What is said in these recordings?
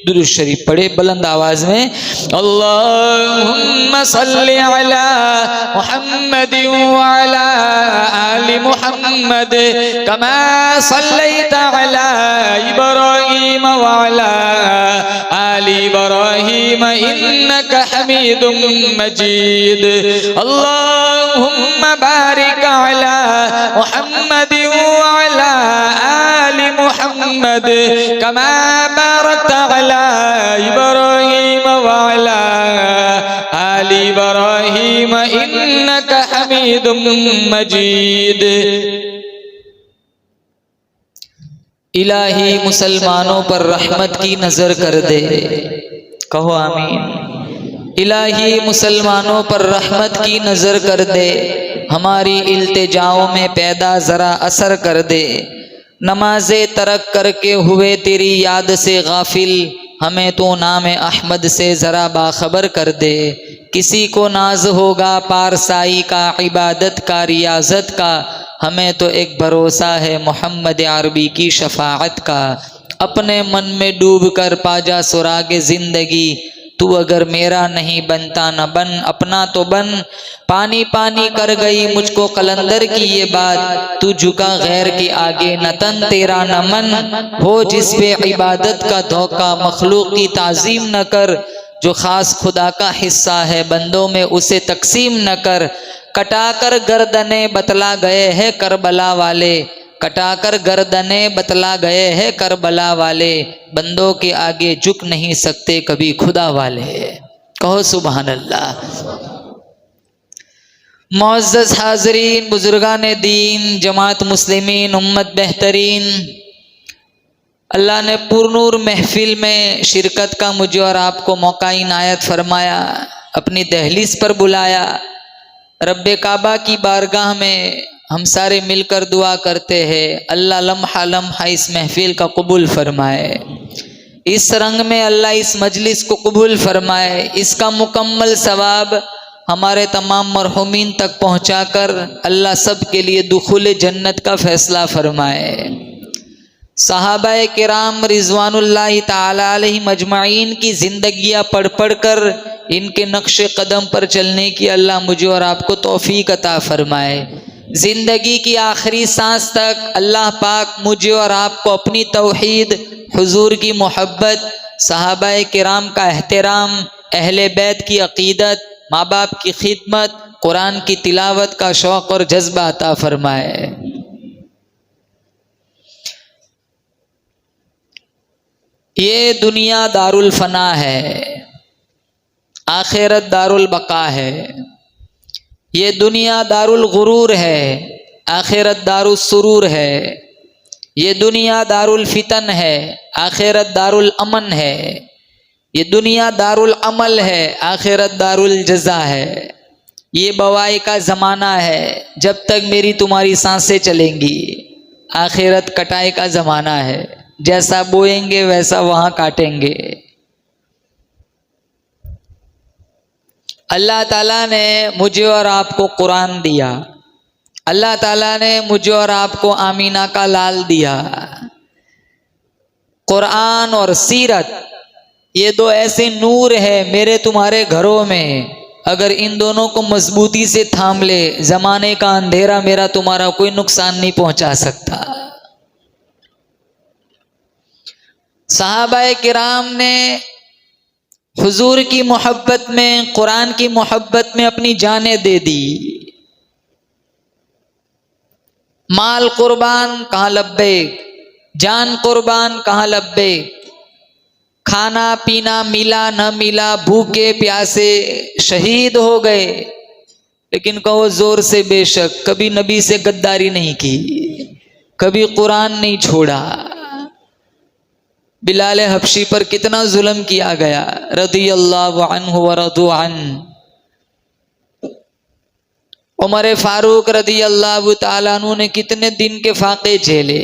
दुरूद शरीफ पढ़े बुलंद आवाज में। अल्लाहुम्मा सल्ली अला मुहम्मद व अला आलि मुहम्मद कमा सल्लैता अला इब्राहीम व अला आलि इब्राहीम इन्नका हमीदुम मजीद। अल्लाहुम्मा बारिक अला मुहम्मद व अला आलि मुहम्मद कमा बारकता अला इब्राहीम व अला आलि इब्राहीम इन्नका हमीदुम मजीद। इलाही मुसलमानों पर रहमत की नजर कर दे, कहो आमीन। इलाही मुसलमानों पर रहमत की नजर कर दे, हमारी इल्तिजाओं में पैदा जरा असर कर दे। नमाज़े तरक करके हुए तेरी याद से गाफिल, हमें तो नाम अहमद से ज़रा बाखबर कर दे। किसी को नाज होगा पारसाई का, इबादत का, रियाजत का, हमें तो एक भरोसा है मोहम्मद अरबी की शफाअत का। अपने मन में डूब कर पाजा सुरागे ज़िंदगी, तू अगर मेरा नहीं बनता न बन, अपना तो बन। पानी पानी कर गई मुझको कलंदर की ये बात, तू झुका गैर के आगे न तन तेरा न मन। हो जिस पे इबादत का धोखा, मखलूक की ताज़ीम न कर। जो ख़ास खुदा का हिस्सा है बंदों में उसे तकसीम न कर। कटाकर गर्दने बतला गए हैं करबला वाले, कटाकर गर्दने बतला गए हैं करबला वाले। बंदों के आगे झुक नहीं सकते कभी खुदा वाले, कहो सुभान अल्लाह। मुअज़्ज़ज़ हाज़रीन, बुजुर्गान दीन, जमात मुस्लिमीन, उम्मत बेहतरीन, अल्लाह ने पुरनूर महफिल में शिरकत का मुझे और आपको मौका इनायत फरमाया। अपनी दहलीज पर बुलाया। रब्बे काबा की बारगाह में हम सारे मिलकर दुआ करते हैं, अल्लाह लम्हा लम्हा इस महफिल का कबूल फरमाए, इस रंग में अल्लाह इस मजलिस को कबूल फरमाए, इसका मुकम्मल सवाब हमारे तमाम मरहुमीन तक पहुँचाकर अल्लाह सब के लिए दुखुल जन्नत का फैसला फरमाए। सहाबाए किराम रिजवानुल्लाहि ताला अलैहि मजमाइन की ज़िंदगियाँ पढ़ पढ़ कर इनके नक्शे कदम पर चलने की अल्लाह मुझे और आपको तौफीक अता फरमाए। ज़िंदगी की आखिरी सांस तक अल्लाह पाक मुझे और आपको अपनी तौहीद, हुजूर की मोहब्बत, सहाबाए किराम का एहतराम, अहले बैत की अकीदत, माँ बाप की खिदमत, कुरान की तिलावत का शौक़ और जज्बा अता फरमाए। ये दुनिया दारुल फना है, आखिरत दारुल बका है। ये दुनिया दारुल गुरूर है, आखिरत दारुल सुरूर है। ये दुनिया दारुल फितन है, आखिरत दारुल अमन है। ये दुनिया दारुल अमल है, आखिरत दारुल जज़ा है। ये बवाई का ज़माना है, जब तक मेरी तुम्हारी सांसें चलेंगी। आखिरत कटाई का ज़माना है, जैसा बोएंगे वैसा वहाँ काटेंगे। अल्लाह ताला ने मुझे और आपको कुरान दिया, अल्लाह ताला ने मुझे और आपको आमीना का लाल दिया। कुरान और सीरत ये दो ऐसे नूर है मेरे तुम्हारे घरों में, अगर इन दोनों को मजबूती से थाम ले, ज़माने का अंधेरा मेरा तुम्हारा कोई नुकसान नहीं पहुंचा सकता। सहाबाए किराम ने हुजूर की मोहब्बत में, कुरान की मोहब्बत में अपनी जानें दे दी। माल कुर्बान कहाँ लब्बैक, जान कुर्बान कहाँ लब्बैक। खाना पीना मिला न मिला, भूखे प्यासे शहीद हो गए, लेकिन कहो जोर से बेशक कभी नबी से गद्दारी नहीं की, कभी कुरान नहीं छोड़ा। बिलाल हबशी पर कितना जुल्म किया गया, रदियल्लाहु अन्हु व रदू अन्हु। उमर फारूक रदियल्लाहु ताला अन्हु ने कितने दिन के फाके झेले।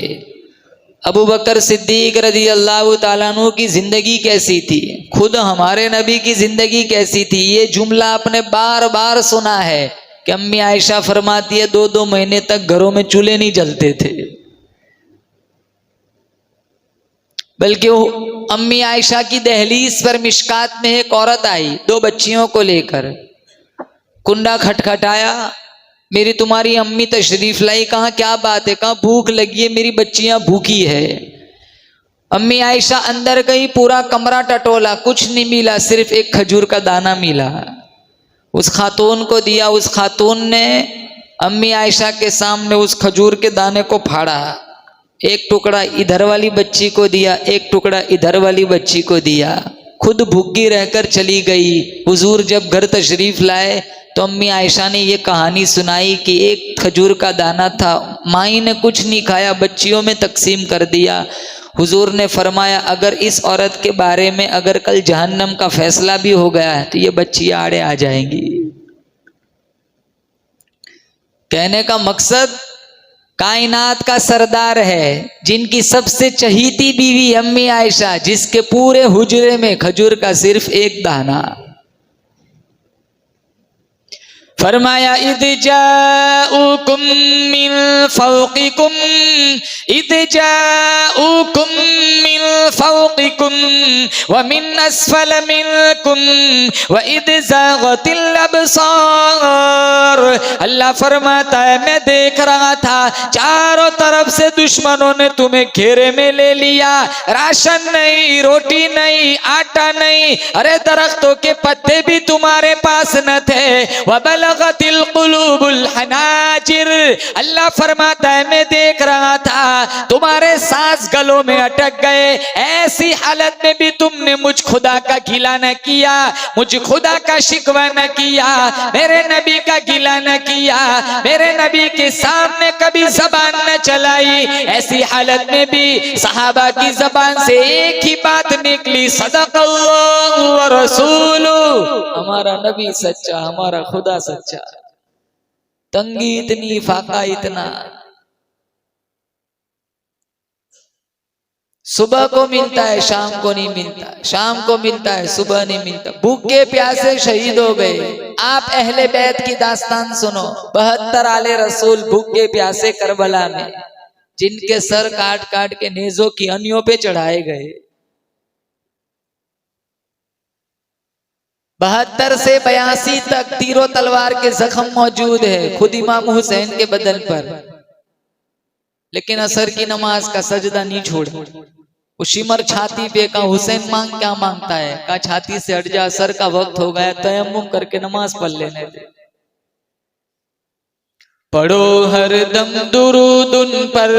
अबू बकर सिद्दीक रदियल्लाहु ताला अन्हु की ज़िंदगी कैसी थी, खुद हमारे नबी की ज़िंदगी कैसी थी, ये जुमला आपने बार बार सुना है कि अम्मी आयशा फरमाती है 2-2 महीने तक घरों में चूल्हे नहीं जलते थे। बल्कि अम्मी आयशा की दहलीज पर मिशकात में एक औरत आई 2 बच्चियों को लेकर, कुंडा खटखटाया, मेरी तुम्हारी अम्मी तशरीफ लाई, कहाँ क्या बात है, कहाँ भूख लगी है, मेरी बच्चियां भूखी है। अम्मी आयशा अंदर गई, पूरा कमरा टटोला, कुछ नहीं मिला, सिर्फ एक खजूर का दाना मिला। उस खातून को दिया, उस खातून ने अम्मी आयशा के सामने उस खजूर के दाने को फाड़ा, एक टुकड़ा इधर वाली बच्ची को दिया, एक टुकड़ा इधर वाली बच्ची को दिया, खुद भूखी रहकर चली गई। हुजूर जब घर तशरीफ लाए तो अम्मी आयशा ने ये कहानी सुनाई कि एक खजूर का दाना था, माई ने कुछ नहीं खाया, बच्चियों में तकसीम कर दिया। हुजूर ने फरमाया अगर इस औरत के बारे में अगर कल जहन्नम का फैसला भी हो गया है तो ये बच्चियां आड़े आ जाएंगी। कहने का मकसद कायनात का सरदार है, जिनकी सबसे चहीती बीवी अम्मी आयशा, जिसके पूरे हुजरे में खजूर का सिर्फ एक दाना। फरमाया इद जाऊकुम मिन फौकिकुम, इद जाऊकुम मिन फौकिकुम व मिन अस्फल मिनकुम व इद ज़ागतिल अबसार। अल्लाह फरमाता है मैं देख रहा था चारों तरफ से दुश्मनों ने तुम्हें घेरे में ले लिया, राशन नहीं, रोटी नहीं, आटा नहीं, अरे दरख्तों के पत्ते भी तुम्हारे पास न थे। व बलगतिल कुलूबुल हनाजिर, अल्लाह फरमाता है मैं देख रहा था तुम्हारे सांस गलों में अटक गए, ऐसी हालत में भी तुमने मुझ खुदा का गिला न किया, मुझ खुदा का शिकवा न किया, मेरे नबी का गिला न किया, मेरे नबी के सामने कभी जबान न चलाई। ऐसी हालत में भी सहाबा की जबान से एक ही बात निकली, सदक़ल्लाहु व रसूलुहु हमारा नबी सच्चा, हमारा खुदा सच्चा। तंगी इतनी, फाका इतना, सुबह को मिलता है शाम को नहीं मिलता, शाम को मिलता है सुबह नहीं मिलता। भूखे प्यासे शहीद हो गए। आप अहले बैत की दास्तान सुनो। 72 आले रसूल भूखे प्यासे करबला में, जिनके सर काट काट के नेजों की अनियों पे चढ़ाए गए। 72 से 82 तक तीरों तलवार के जख्म मौजूद है खुद इमाम हुसैन के बदन पर, लेकिन असर की नमाज का सजदा नहीं छोड़ा। उशिमर छाती पे का हुसैन मांग क्या मांगता है, का छाती से हट जा, असर का वक्त हो गया, तयम्मुम करके नमाज पढ़ लेने दे। पढ़ो हर दम दुरूद उन पर,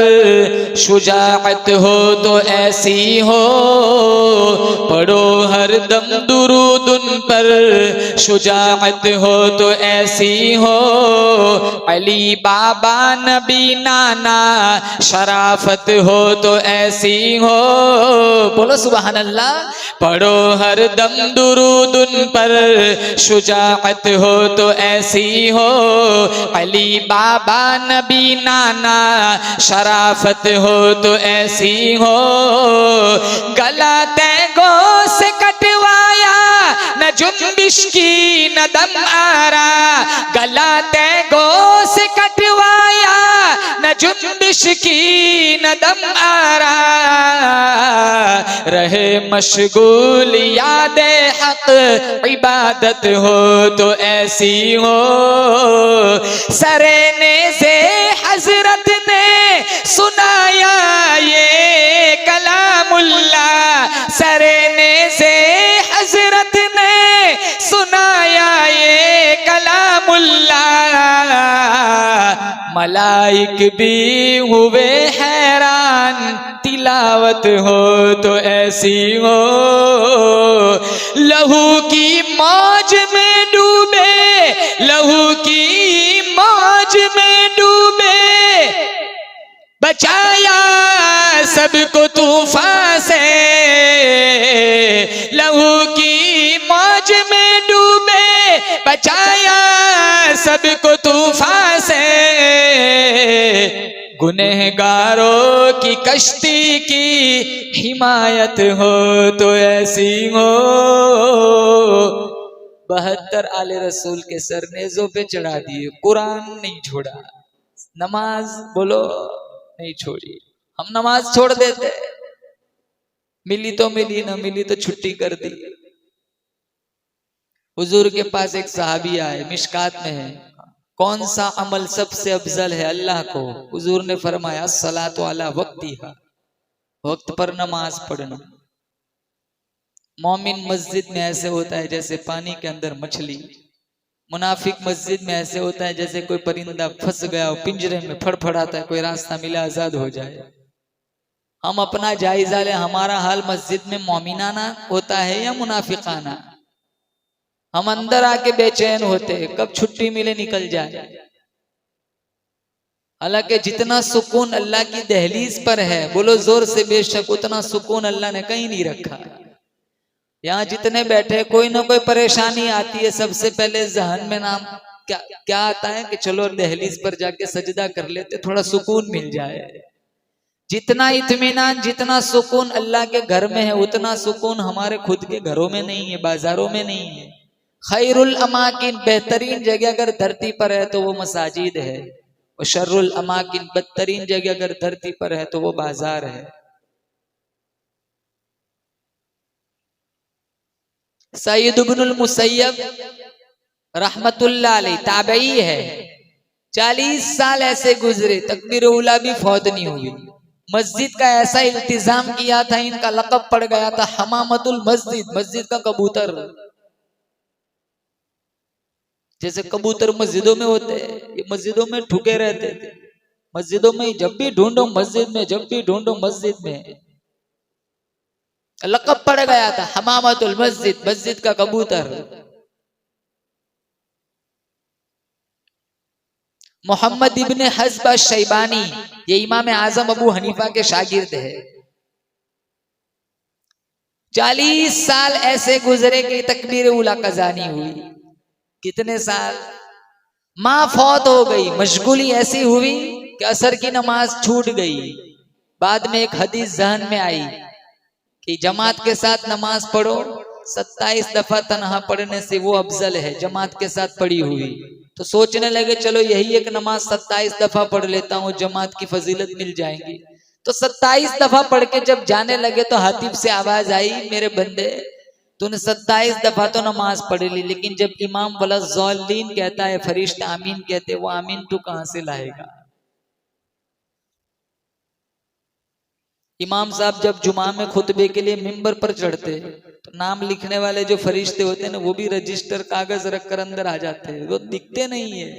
शुजाअत हो तो ऐसी हो। पढ़ो हर दम दुरूद उन पर, शुजाअत हो तो ऐसी हो। अली बाबा नबी नाना, शराफत हो तो ऐसी हो। बोलो सुभान अल्लाह। पढ़ो हर दम दुरूद उन पर, शुजाअत हो तो ऐसी हो। अली बाबा नबी नाना, शराफत हो तो ऐसी हो। गला तैगो से कटवाया, न जुम्बिश की न दम आरा। गला तैगो से कटवाया, न जुम्बिश की न दम आरा। रहे मशगूल यादे हक, इबादत हो तो ऐसी हो। सरेने से हजरत ने सुनाया ये कलामुल्लाह। सरेने से हजरत ने सुनाया ये कलामुल्लाह। मलाइक भी हुए हैरान, तिलावत हो तो ऐसी हो। लहू की मौज में डूबे, लहू की मौज में डूबे। बचाया सबको तूफान से, लहू की मौज में डूबे। बचाया सबको तूफान से। गुनहगारों की कश्ती की हिमायत हो तो ऐसी हो। 72 आले रसूल के सर नेज़ों पे चढ़ा दिए, कुरान नहीं छोड़ा, नमाज बोलो नहीं छोड़ी। हम नमाज छोड़ देते, मिली तो मिली, ना मिली तो छुट्टी कर दी। हुजूर के पास एक सहाबी आए, मिशकात में है, कौन सा अमल सबसे अफजल है अल्लाह को? हुजूर ने फरमाया सलातो अला वक्तिहा, वक्त पर नमाज पढ़ना। मोमिन मस्जिद में ऐसे होता है जैसे पानी के अंदर मछली, मुनाफिक मस्जिद में ऐसे होता है जैसे कोई परिंदा फंस गया हो पिंजरे में, फड़फड़ाता है, कोई रास्ता मिला आजाद हो जाए। हम अपना जायजा ले, हमारा हाल मस्जिद में मोमिनाना होता है या मुनाफिकाना? हम अंदर आके बेचैन होते हैं कब छुट्टी मिले निकल जाए। हालांकि जितना सुकून अल्लाह की दहलीज पर है, बोलो जोर से बेशक, उतना सुकून अल्लाह ने कहीं नहीं रखा। यहाँ जितने बैठे कोई ना कोई परेशानी आती है, सबसे पहले जहन में नाम क्या आता है कि चलो दहलीज पर जाके सजदा कर लेते, थोड़ा सुकून मिल जाए। जितना इत्मीनान, जितना सुकून अल्लाह के घर में है, उतना सुकून हमारे खुद के घरों में नहीं है, बाजारों में नहीं है। खैरुल अमाकिन, बेहतरीन जगह अगर धरती पर है तो वो मसाजिद है, और शर्रुल अमाकिन, बदतरीन जगह अगर धरती पर है तो वो बाजार है। सईद इब्नुल मुसय्यब रहमतुल्लाह अलैह ताबई है, 40 साल ऐसे गुजरे, तकबीर उला भी फौत नहीं हुई। मस्जिद का ऐसा इल्तिजाम किया था, इनका लक़ब पड़ गया था हमामतुल मस्जिद, मस्जिद का कबूतर। जैसे कबूतर मस्जिदों में होते हैं, ये मस्जिदों में ठुके रहते थे, मस्जिदों में जब भी ढूंढो मस्जिद में, जब भी ढूंढो मस्जिद में। लक़ब पड़ गया था हमामतुल मस्जिद, मस्जिद का कबूतर। मोहम्मद इब्ने हज़्ब शैबानी, ये इमाम आजम अबू हनीफा के शागिर्द है। 40 साल ऐसे गुजरे कि तकबीर उला कज़ा नहीं हुई। कितने साल? माँ फौत हो गई, मशगूली ऐसी हुई कि असर की नमाज छूट गई। बाद में एक हदीस जहन में आई कि जमात के साथ नमाज पढ़ो, 27 दफा तनहा पढ़ने से वो अफजल है जमात के साथ पढ़ी हुई। तो सोचने लगे चलो यही एक नमाज 27 दफा पढ़ लेता हूँ, जमात की फजीलत मिल जाएंगी। तो 27 दफा पढ़ के जब जाने लगे तो हातिब से आवाज आई, मेरे बंदे तूने 27 दफा तो नमाज पढ़ ली, लेकिन जब इमाम वला ज़ालिन कहता है, फरिश्ते आमीन कहते, वो आमीन तू कहां से लाएगा? इमाम साहब जब जुमा में खुतबे के लिए मिंबर पर चढ़ते तो नाम लिखने वाले जो फरिश्ते होते हैं ना, वो भी रजिस्टर कागज रखकर अंदर आ जाते हैं, वो दिखते नहीं है।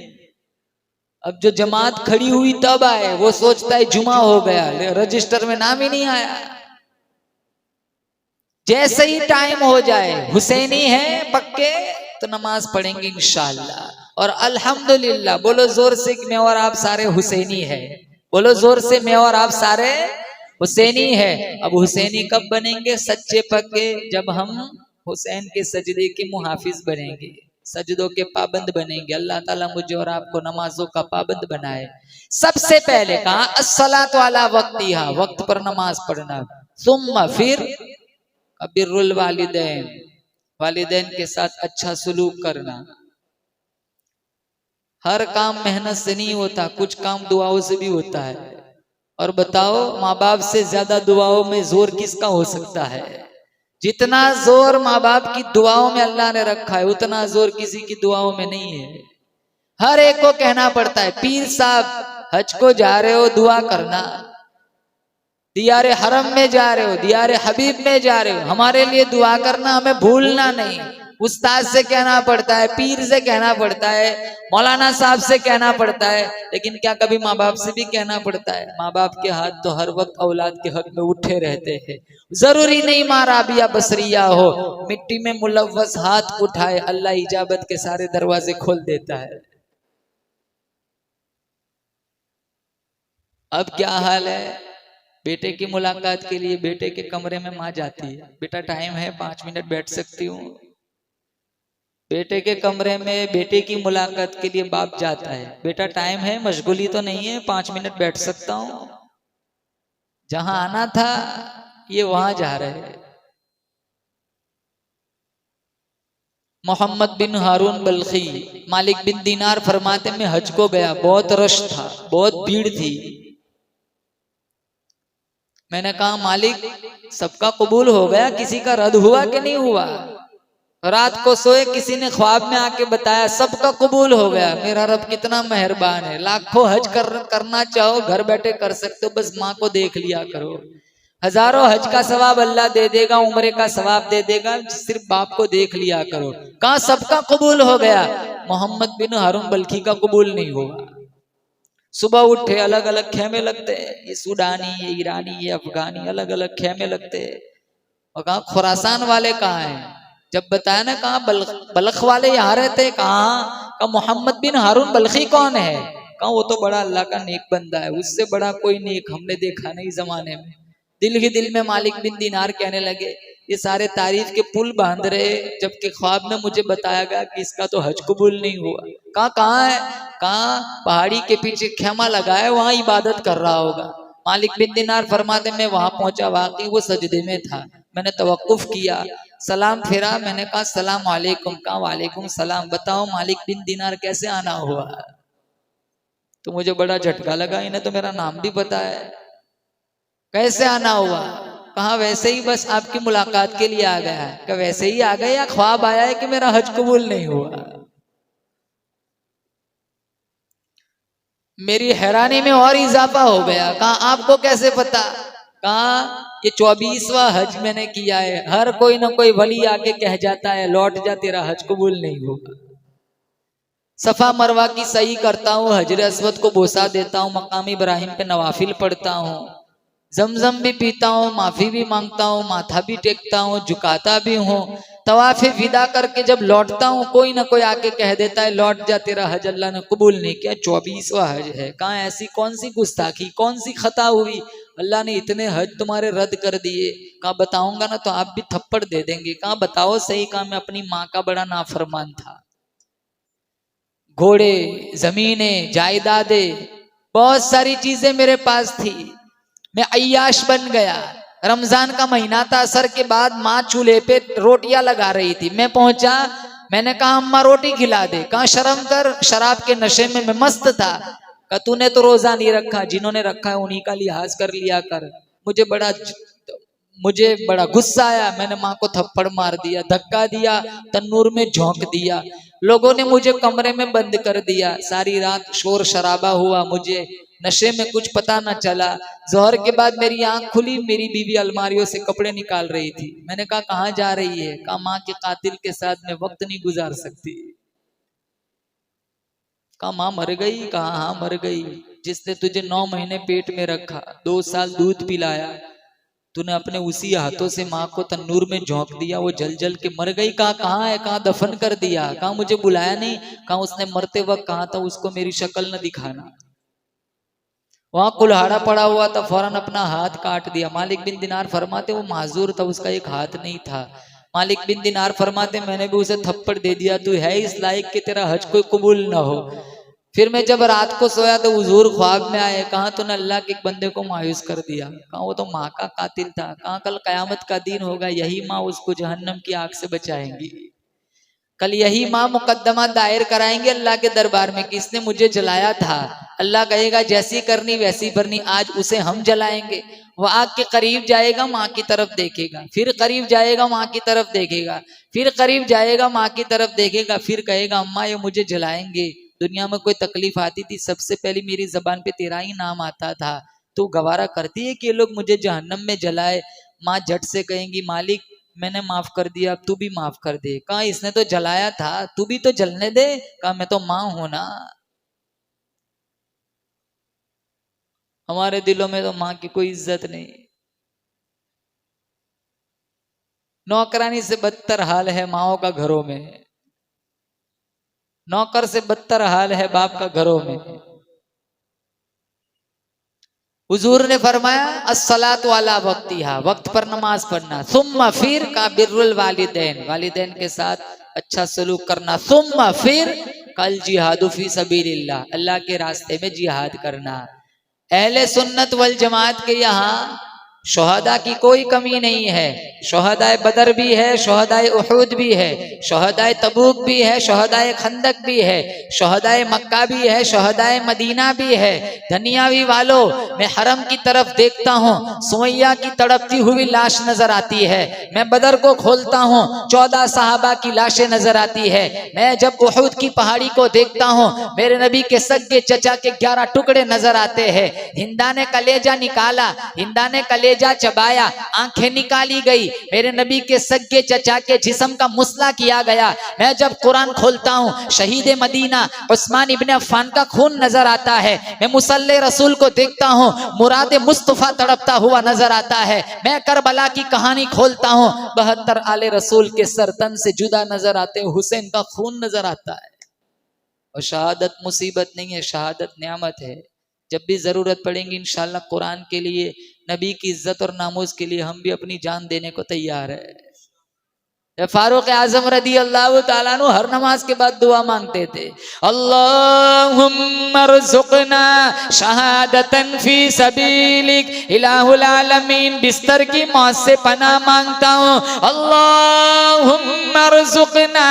अब जो जमात खड़ी हुई तब आए, वो सोचता है जुमा हो गया, रजिस्टर में नाम ही नहीं आया। जैसे ही टाइम हो जाए, हुसैनी है पक्के तो नमाज पढ़ेंगे इंशाअल्लाह। और अल्हम्दुलिल्लाह बोलो जोर से, मैं और आप सारे हुसैनी है। बोलो जोर से, मैं और आप सारे हुसैनी है। अब हुसैनी कब बनेंगे सच्चे पक्के? जब हम हुसैन के सजदे के मुहाफिज बनेंगे, सजदों के पाबंद बनेंगे। अल्लाह ताला मुझे और आपको नमाजों का पाबंद बनाए। सबसे पहले कहा अस्सलातु अला वक्तिहा, वक्त पर नमाज पढ़ना। सुम्मा फिर बिर्रुल वालिदैन, वालिदैन के साथ अच्छा सलूक करना। हर काम मेहनत से नहीं होता, कुछ काम दुआओं से भी होता है। और बताओ, माँ बाप से ज्यादा दुआओं में जोर किसका हो सकता है? जितना जोर माँ बाप की दुआओं में अल्लाह ने रखा है, उतना जोर किसी की दुआओं में नहीं है। हर एक को कहना पड़ता है, पीर साहब हज को जा रहे हो दुआ करना, दियारे हरम में जा रहे हो, दियारे हबीब में जा रहे हो, हमारे लिए दुआ करना, हमें भूलना नहीं। उस्ताद से कहना पड़ता है, पीर से कहना पड़ता है, मौलाना साहब से कहना पड़ता है, लेकिन क्या कभी माँ बाप से भी कहना पड़ता है? माँ बाप के हाथ तो हर वक्त औलाद के हक में उठे रहते हैं। जरूरी नहीं माँ राबिया बसरिया हो, मिट्टी में मुलव्वस हाथ उठाए, अल्लाह इजाबत के सारे दरवाजे खोल देता है। अब क्या हाल है? बेटे की मुलाकात के लिए बेटे के कमरे में माँ जाती है, बेटा टाइम है 5 मिनट बैठ सकती हूँ। बेटे के कमरे में बेटे की मुलाकात के लिए बाप जाता है, बेटा टाइम है, मशगूली तो नहीं है, 5 मिनट बैठ सकता हूँ। जहां आना था ये वहां जा रहे हैं। मोहम्मद बिन हारून बल्खी मालिक बिन दीनार फरमाते, मैं हज को गया, बहुत रश था, बहुत भीड़ थी। मैंने कहा मालिक सबका कबूल हो गया, किसी का रद्द हुआ कि नहीं हुआ? रात को सोए, किसी ने ख्वाब में आके बताया सबका कबूल हो गया। मेरा रब कितना मेहरबान है, लाखों हज करना चाहो घर बैठे कर सकते हो, बस माँ को देख लिया करो। हजारों हज का सवाब अल्लाह दे देगा, उम्रे का सवाब दे देगा, सिर्फ बाप को देख लिया करो। कहा सबका कबूल हो गया, मोहम्मद बिन हारून बल्खी का कबूल नहीं हुआ। सुबह उठे, अलग अलग खेमे लगते, ये सूडानी, ये ईरानी, ये अफगानी, अलग अलग खेमे लगते। और कहा खुरासान वाले कहाँ हैं? जब बताया ना कहा बल्ख वाले यहाँ रहते। कहा मोहम्मद बिन हारून बल्खी कौन है? कहा वो तो बड़ा अल्लाह का नेक बंदा है, उससे बड़ा कोई नेक हमने देखा नहीं जमाने में। दिल ही दिल में मालिक बिन दीनार कहने लगे, ये सारे तारीफ के पुल बांध रहे, जबकि ख्वाब में मुझे बताया गया कि इसका तो हज कबूल नहीं हुआ। कहाँ है? कहा पहाड़ी के पीछे खेमा लगा है, वहां इबादत कर रहा होगा। मालिक बिन दीनार फरमाते, मैं वहां पहुंचा, वाकई वो सजदे में था। मैंने तवक्कुफ किया, सलाम फेरा, मैंने कहा सलाम वालेकुम। कहा वालेकुम सलाम, बताओ मालिक बिन दीनार कैसे आना हुआ? तो मुझे बड़ा झटका लगा, इन्हें तो मेरा नाम भी पता है, कैसे आना हुआ? कहा वैसे ही, बस आपकी मुलाकात के लिए आ गया है। क्या वैसे ही आ गया या ख्वाब आया है कि मेरा हज कबूल नहीं हुआ? मेरी हैरानी में और इजाफा हो गया। कहा आपको कैसे पता? कहा ये 24वां हज मैंने किया है, हर कोई ना कोई वली आके कह जाता है लौट जा, तेरा हज कबूल नहीं होगा। सफा मरवा की सही करता हूँ, हजर अस्वद को बोसा देता हूँ, मकाम इब्राहिम पे नवाफिल पढ़ता हूँ, जमजम भी पीता हूँ, माफी भी मांगता हूँ, माथा भी टेकता हूँ, झुकाता भी हूँ। तवाफ़े विदा करके जब लौटता हूँ, कोई ना कोई आके कह देता है लौट जा, तेरा हज अल्लाह ने कबूल नहीं किया, 24वां हज है। कहाँ ऐसी कौन सी गुस्ताखी, कौन सी खता हुई? अल्लाह ने इतने हज तुम्हारे रद्द कर दिए। कहा बताऊंगा ना तो आप भी थप्पड़ दे देंगे। कहा बताओ सही। कहा मैं अपनी माँ का बड़ा नाफरमान था। घोड़े, जमीनें, जायदादें, बहुत सारी चीजें मेरे पास थी। मैं अय्याश बन गया। रमजान का महीना था, असर के बाद माँ चूल्हे पे रोटियां लगा रही थी। मैं पहुंचा, मैंने कहा अम्मा रोटी खिला दे। कहा शर्म कर, शराब के नशे में मैं मस्त था। कहा तूने तो रोजा नहीं रखा, जिन्होंने रखा है उन्हीं का लिहाज कर लिया कर। मुझे बड़ा गुस्सा आया। मैंने माँ को थप्पड़ मार दिया, धक्का दिया, तन्नूर में झोंक दिया। लोगों ने मुझे कमरे में बंद कर दिया। सारी रात शोर शराबा हुआ। मुझे नशे में कुछ पता न चला। जोहर के बाद मेरी आंख खुली, मेरी बीवी अलमारियों से कपड़े निकाल रही थी। मैंने कहा कहाँ जा रही है? कहा माँ के कातिल के साथ मैं वक्त नहीं गुजार सकती। कहा माँ मर गई? कहा हाँ मर गई। जिसने तुझे 9 महीने पेट में रखा, 2 साल दूध पिलाया, तूने अपने उसी हाथों से माँ को तन्नूर में झोंक दिया, वो जल जल के मर गई। कहा कहाँ है? कहा दफन कर दिया। कहा मुझे बुलाया नहीं? कहा उसने मरते वक्त कहा था उसको मेरी शक्ल न दिखाना। वहां कुल्हाड़ा पड़ा हुआ था, फौरन अपना हाथ काट दिया। मालिक बिन दिनार फरमाते वो माजूर था, उसका एक हाथ नहीं था। मालिक बिन दिनार फरमाते मैंने भी उसे थप्पड़ दे दिया, तू है इस लायक कि तेरा हज कोई कबूल ना हो। फिर मैं जब रात को सोया तो हुजूर ख्वाब में आए। कहा तूने अल्लाह के एक बंदे को मायूस कर दिया। कहा वो तो माँ का कातिल था। कहा कल कयामत का दिन होगा, यही माँ उसको जहन्नम की आग से बचाएंगी। कल यही माँ मुकद्दमा दायर कराएंगे अल्लाह के दरबार में कि इसने मुझे जलाया था। अल्लाह कहेगा जैसी करनी वैसी भरनी, आज उसे हम जलाएंगे। वो आग के करीब जाएगा, माँ की तरफ देखेगा, फिर करीब जाएगा, माँ की तरफ देखेगा, फिर करीब जाएगा, माँ की तरफ देखेगा, फिर कहेगा अम्मा ये मुझे जलाएंगे। दुनिया में कोई तकलीफ आती थी, सबसे पहले मेरी जबान पे तेरा ही नाम आता था। तू गवारा करती है कि ये लोग मुझे जहन्नम में जलाए? माँ झट से कहेंगी मालिक मैंने माफ कर दिया, अब तू भी माफ कर दे। कहा इसने तो जलाया था, तू भी तो जलने दे। कहा मैं तो माँ हूं ना। हमारे दिलों में तो माँ की कोई इज्जत नहीं। नौकरानी से बदतर हाल है माओ का घरों में, नौकर से बदतर हाल है बाप का घरों में। हुजूर ने फरमाया अस्सलातु अला वक्तिहा, वक्त पर नमाज पढ़ना। सुम्मा फिर का बिर्रुल वालिदैन, वालिदैन के साथ अच्छा सलूक करना। सुम्मा फिर कल जिहादु फी सबीलिल्लाह, अल्लाह के रास्ते में जिहाद करना। अहले सुन्नत वल जमात के यहाँ शोहदा की कोई कमी नहीं है। शोहदाए बदर भी है, शोहदाए उहूद भी है, शोहदाए तबूक भी है, शोहदाए खंदक भी है, शोहदाए मक्का भी है, शोहदाए मदीना भी है। धनियावी वालों, मैं हरम की तरफ देखता हूँ, सुमैया की तड़पती हुई लाश नजर आती है। मैं बदर को खोलता हूँ, 14 सहाबा की लाशें नजर आती है। मैं जब उहूद की पहाड़ी को देखता हूँ, मेरे नबी के सगे चचा के 11 टुकड़े नजर आते हैं। हिंदा ने कलेजा निकाला, हिंदा ने कलेजा चबाया, आंखें निकाली गई। मेरे नबी के सगे चचा के जिस्म का मुसला किया गया। मैं जब कुरान खोलता हूँ, शहीद मदीना उस्मान इब्ने अफ़्फ़ान का खून नजर आता है। मैं मुसल्ले रसूल को देखता हूँ, मुराद मुस्तफा तड़पता हुआ नजर आता है। मैं करबला की कहानी खोलता हूँ, 72 आले रसूल के सरतन से जुदा नजर आते, हुसैन का खून नजर आता है। और शहादत मुसीबत नहीं है, शहादत नेमत है। जब भी जरूरत पड़ेगी इंशाल्लाह कुरान के लिए, नबी की इज्जत और नामूस के लिए हम भी अपनी जान देने को तैयार है। फारूक आजम रदी अल्लाह ताला अन्हु हर नमाज के बाद दुआ मांगते थे, अल्लाहुम्मा रज़ुक़ना शहादतन फी सबीलिक, इलाहुल आलमीन बिस्तर की मौत से पनाह मांगता हूँ। अल्लाहुम्मा रज़ुक़ना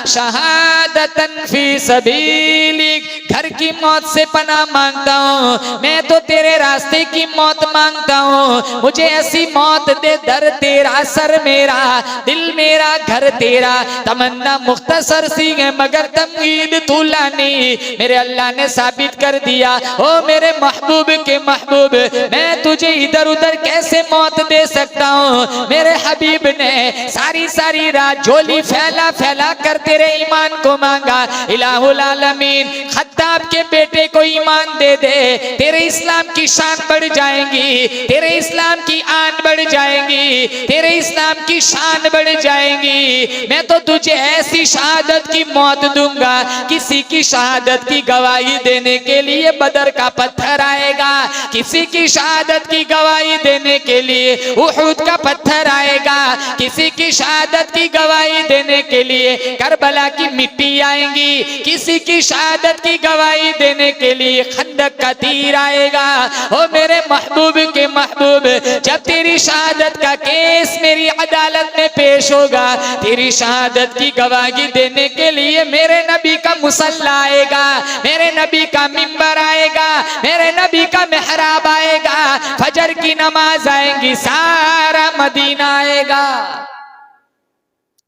शहादतन फी सबीलिक, घर की मौत से पनाह मांगता हूँ। मैं तो तेरे रास्ते की मौत मांगता हूँ, मुझे ऐसी मौत दे, दर तेरा सर मेरा, दिल मेरा घर तेरा। तमन्ना मुख्तसर सी है मगर तमहीद तूलानी, मेरे अल्लाह ने साबित कर दिया। ओ मेरे महबूब के महबूब, मैं तुझे इधर उधर कैसे मौत दे सकता हूँ। मेरे हबीब ने सारी सारी रात झोली फैला फैला कर तेरे ईमान को मांगा। इलाहुल आलमीन खत्ता खत्ताब के बेटे को ईमान दे दे, तेरे इस्लाम की शान बढ़ जाएंगी, तेरे इस्लाम की आन बढ़ जाएंगी, तेरे इस्लाम की शान बढ़ जाएंगी। मैं तो तुझे ऐसी शहादत की मौत दूंगा, किसी की शहादत की गवाही देने के लिए बदर का पत्थर आएगा, किसी की शहादत की गवाही देने के लिए उहुद का पत्थर आएगा, किसी की शहादत की गवाही देने के लिए करबला की मिट्टी आएगी, किसी की शहादत की गवाही देने के लिए खंदक का तीर आएगा। ओ मेरे महबूब के महबूब, जब तेरी शहादत का केस मेरी अदालत में पेश होगा, तेरी शहादत की गवाही देने के लिए मेरे नबी का मुसल्ला आएगा, मेरे नबी का मिंबर आएगा, मेरे नबी का मेहराब आएगा, फजर की नमाज आएगी, सारा मदीना आएगा।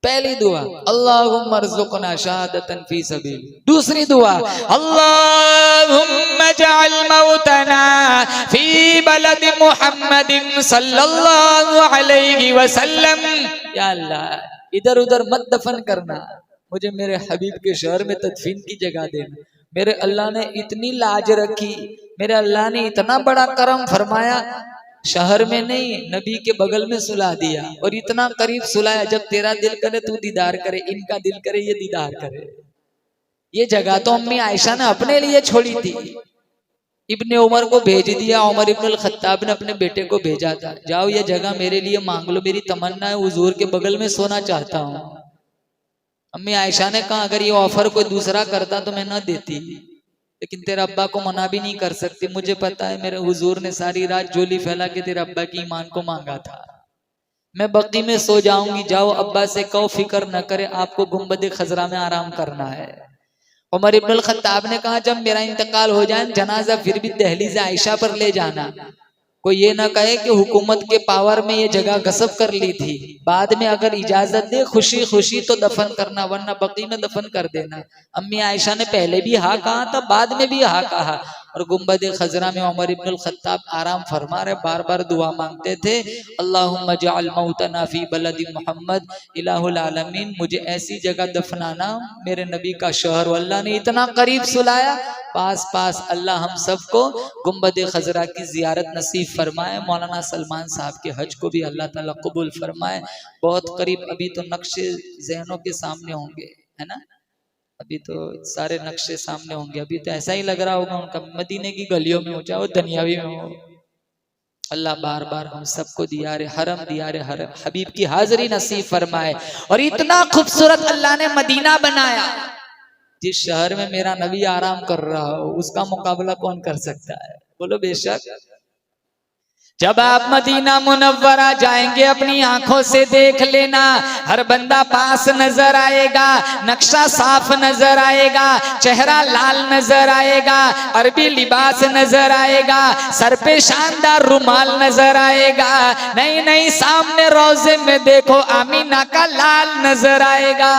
पहली दुआ अल्लाहुम्मा अर्ज़ुक़ना शहादतन फी सबील। दूसरी दुआ अल्लाहुम्मा जअल मौतना फी बलद मुहम्मदिन सल्लल्लाहु अलैहि वसल्लम। या अल्लाह इधर उधर मत दफन करना, मुझे मेरे हबीब के शहर में तदफीन की जगह देना। मेरे अल्लाह ने इतनी लाज रखी, मेरे अल्लाह ने इतना बड़ा करम फरमाया, शहर में नहीं नबी के बगल में सुला दिया, और इतना करीब सुलाया जब तेरा दिल करे तू दीदार करे, इनका दिल करे ये दीदार करे। ये जगह तो अम्मी आयशा ने अपने लिए छोड़ी थी। इब्ने उमर को भेज दिया, उमर इब्नुल खत्ताब ने अपने बेटे को भेजा था, जाओ ये जगह मेरे लिए मांग लो, मेरी तमन्ना है हुजूर के बगल में सोना चाहता हूँ। अम्मी आयशा ने कहा अगर ये ऑफर कोई दूसरा करता तो मैं न देती, लेकिन तेरे अब्बा को मना भी नहीं कर सकती। मुझे पता है मेरे हुजूर ने सारी रात जोली फैला के तेरे अब्बा की ईमान को मांगा था। मैं बक्की में सो जाऊंगी, जाओ अब्बा से कहो फिक्र न करे, आपको गुंबद खजरा में आराम करना है। उमर इब्नुल खत्ताब ने कहा जब मेरा इंतकाल हो जाए जनाजा फिर भी दहलीज़ आयशा पर ले जाना, कोई ये ना कहे कि हुकूमत के पावर में ये जगह गसब कर ली थी, बाद में अगर इजाजत दे खुशी खुशी तो दफन करना, वरना बकी में दफन कर देना। अम्मी आयशा ने पहले भी हाँ कहा था, बाद में भी हाँ कहा, और गुंबद खजरा में उमर इब्नुल खत्ताब आराम फरमा रहे, बार बार दुआ मांगते थे अल्लाहुम्मा जअल मौतना फी बलदी मुहम्मद इलाहुल आलमीन, मुझे ऐसी जगह दफनाना मेरे नबी का शहर। अल्लाह ने इतना करीब सुलाया, पास पास। अल्लाह हम सबको गुंबद खजरा की जियारत नसीब फरमाए, मौलाना सलमान साहब के हज को भी अल्लाह ताला कबूल फरमाए। बहुत करीब, अभी तो नक्शे जहनों के सामने होंगे, है ना, अभी तो सारे नक्शे सामने होंगे। अभी तो ऐसा ही लग रहा होगा उनका मदीने की गलियों में हो, चाहे दुनियावी में हो। अल्लाह बार बार हम सबको दियारे हरम हबीब की हाजिरी नसीब फरमाए। और इतना खूबसूरत अल्लाह ने मदीना बनाया, जिस शहर में मेरा नबी आराम कर रहा हो उसका मुकाबला कौन कर सकता है, बोलो बेशक। जब आप मदीना मुनव्वरा जाएंगे अपनी आंखों से देख लेना, हर बंदा पास नजर आएगा, नक्शा साफ नजर आएगा, चेहरा लाल नजर आएगा, अरबी लिबास नजर आएगा, सर पे शानदार रुमाल नजर आएगा। नहीं नहीं, सामने रोजे में देखो आमीना का लाल नजर आएगा।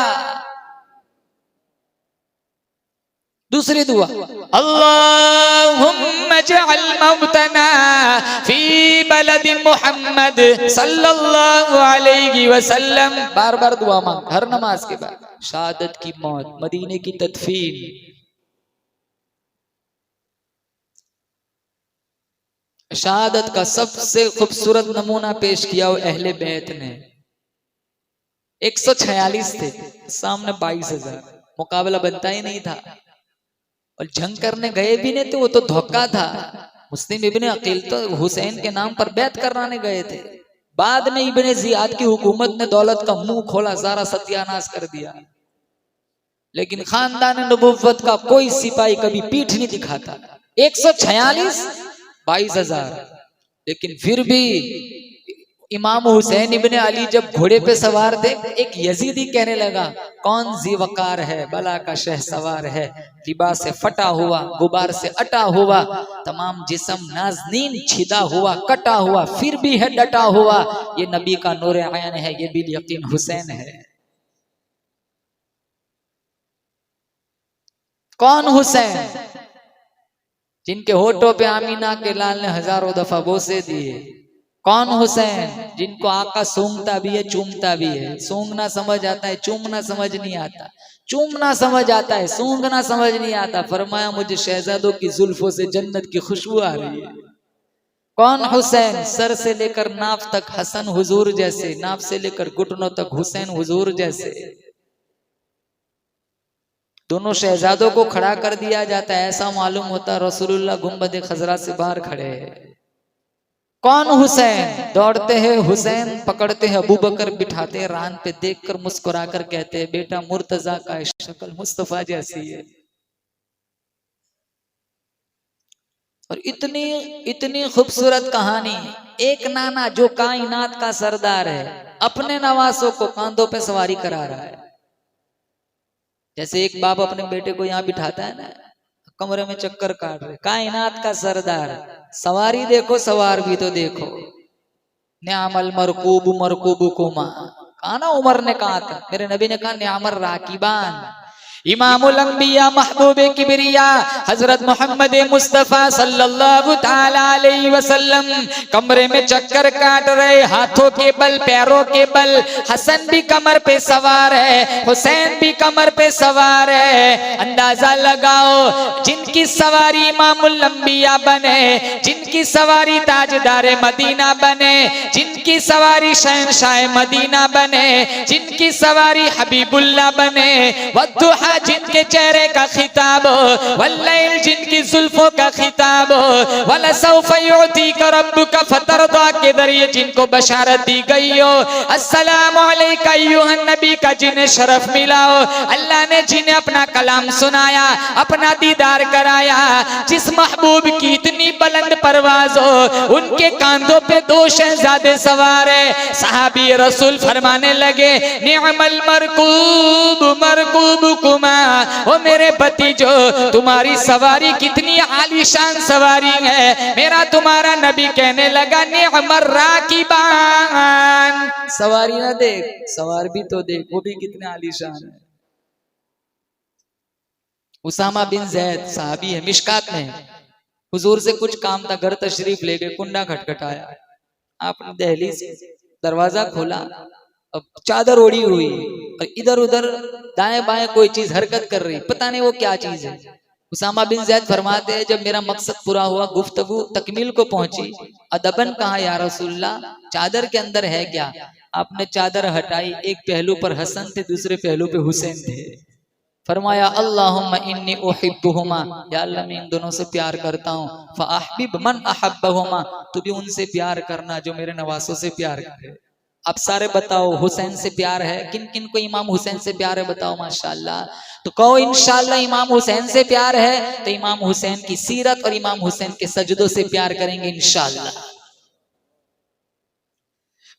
दूसरी दुआ अल्लाहुम्मा जअल मौतना फी बलदि मुहम्मद सल्लल्लाहु अलैहि वसल्लम। बार बार दुआ मांग हर नमाज के बाद। शहादत की मौत, मदीने की तदफीन, शहादत का सबसे खूबसूरत नमूना पेश किया वो अहले बैत ने। 146 थे, सामने 22,000, मुकाबला बनता ही नहीं था। और जंग करने गए भी नहीं थे, वो तो धोखा था। मुस्लिम इब्ने अकील तो हुसैन के नाम पर बैत कराने गए थे, बाद में इब्ने जियाद की हुकूमत ने दौलत का मुंह खोला, सारा सत्यानाश कर दिया। लेकिन खानदान नबुव्वत का कोई सिपाही कभी पीठ नहीं दिखाता। 146 22,000, लेकिन फिर भी इमाम हुसैन इब्ने अली जब घोड़े पे सवार थे, एक यजीदी कहने लगा कौन ज़ीवकार है, बला का शहसवार है, लिबास से फटा हुआ, गुबार से अटा हुआ, तमाम जिस्म नाज़नीन छिदा हुआ, कटा हुआ, फिर भी है डटा हुआ, ये नबी का नूर आयन है, ये बिल यकीन हुसैन है। कौन हुसैन? जिनके होठों पे आमीना के लाल ने हजारों दफा बोसे दिए, कौन हुसैन? जिनको आका सूंघता भी है, चूमता भी है। सूंघना समझ आता है, चूमना समझ नहीं आता। चूमना समझ आता है, सूंघना समझ नहीं आता। फरमाया मुझे शहजादों की जुल्फों से जन्नत की खुशबू आ रही है। कौन हुसैन? सर से लेकर नाफ तक हसन हुजूर जैसे, नाफ से लेकर घुटनों तक हुसैन हुजूर जैसे। दोनों शहजादों को खड़ा कर दिया जाता है, ऐसा मालूम होता रसूलुल्लाह गुंबद खजरा से बाहर खड़े हैं। कौन हुसैन? दौड़ते हैं हुसैन, पकड़ते हैं अबू बकर, बिठाते हैं रान पे, देखकर मुस्कुराकर कहते हैं बेटा मुर्तजा का शक्ल मुस्तफा जैसी है। और इतनी इतनी खूबसूरत कहानी। एक नाना जो कायनात का सरदार है, अपने नवासों को कांधों पे सवारी करा रहा है। जैसे एक बाप अपने बेटे को यहाँ बिठाता है ना, कमरे में चक्कर काट रहे। कायनात का सरदार, सवारी देखो, सवार भी तो देखो। न्यामल मरकूब मरकूब कुमा, कहा ना उमर ने कहा था, मेरे नबी ने कहा न्यामल राकिबान। इमामुल अंबिया महबूब किबरिया हजरत मोहम्मद मुस्तफा सल्लल्लाहु ताला अलैहि वसल्लम कमरे में चक्कर काट रहे, हाथों के बल पैरों के बल। हसन भी कमर पे सवार है, हुसैन भी कमर पे सवार है। अंदाजा लगाओ, जिनकी सवारी इमामुल अंबिया बने, जिनकी सवारी ताजदार मदीना बने, जिनकी सवारी शहंशाह मदीना बने, जिनकी सवारी हबीबुल्लाह बने, वद्दुहा जिनके चेहरे का खिताब हो, वल्लैल जिनकी जुल्फों का खिताब हो, वलसौफ युअतीका रब्बुका फतरदा के जरिए जिनको बशारत दी गई हो, अस्सलामु अलैका अय्युहन नबी का जिन्हें शरफ मिला हो, अल्लाह ने जिन्हें अपना कलाम सुनाया, अपना दीदार कराया, जिस महबूब की इतनी बुलंद परवाज हो, उनके कांधों पे दो शहजादे सवार है। सहाबी रसूल फरमाने लगे निअमल मरकूब मरकूब कुमा, ओ मेरे भतीजो तुम्हारी सवारी कितनी आलीशान सवारी है। मेरा तुम्हारा नबी कहने लगा निअमर राकिबान, सवारी ना देख, सवार भी तो देख, वो भी कितने आलीशान है। उसामा बिन जैद साहबी है, मिशकात में हुजूर से कुछ काम था, घर तशरीफ ले गए, कुंडा खटखटाया, आपने दहली से दरवाजा खोला, अब चादर ओढ़ी हुई और इधर उधर दाएं बाएं कोई चीज हरकत कर रही, पता नहीं वो क्या चीज है। उसामा बिन जैद फरमाते हैं जब मेरा मकसद पूरा हुआ, गुफ्तगू तकमील को पहुंची, अदबन कहा या रसूलल्लाह चादर के अंदर है क्या? आपने चादर हटाई, एक पहलू पर हसन थे, दूसरे पहलू पे हुसैन थे। फरमाया अल्लाहुम्मा इन्नी उहिब्बुहुमा, या अल्लाह मैं इन दोनों से प्यार करता हूँ। फअहबिब मन अहब्बहुमा, तू भी उनसे प्यार करना जो मेरे नवासों से प्यार करे। अब सारे बताओ हुसैन से प्यार है? किन किन को इमाम हुसैन से प्यार है बताओ माशाल्लाह। तो कहो इंशाल्लाह इमाम हुसैन से प्यार है तो इमाम हुसैन की सीरत और इमाम हुसैन के सजदों से प्यार करेंगे इंशाल्लाह।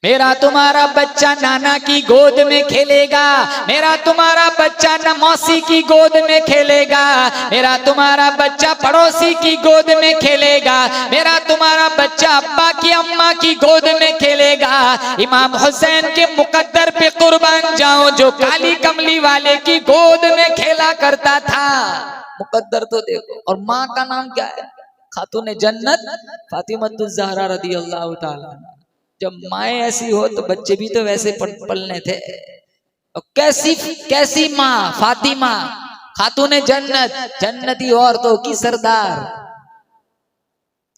मेरा तुम्हारा बच्चा नाना की गोद में खेलेगा, मेरा तुम्हारा बच्चा न मौसी की गोद में खेलेगा, मेरा तुम्हारा बच्चा पड़ोसी की गोद में खेलेगा, मेरा तुम्हारा बच्चा अब्बा की अम्मा की गोद में खेलेगा। इमाम हुसैन के मुकद्दर पे कुर्बान जाऊं जो काली कमली वाले की गोद में खेला करता था। मुकद्दर तो देखो। और माँ का नाम क्या है? खातून जन्नत फातिमतुज़ ज़हरा रज़ियल्लाहु ताला। जब माए ऐसी हो तो बच्चे भी तो वैसे पलने थे। और कैसी कैसी माँ फातिमा, खातून जन्नत, जन्नती औरतों की सरदार।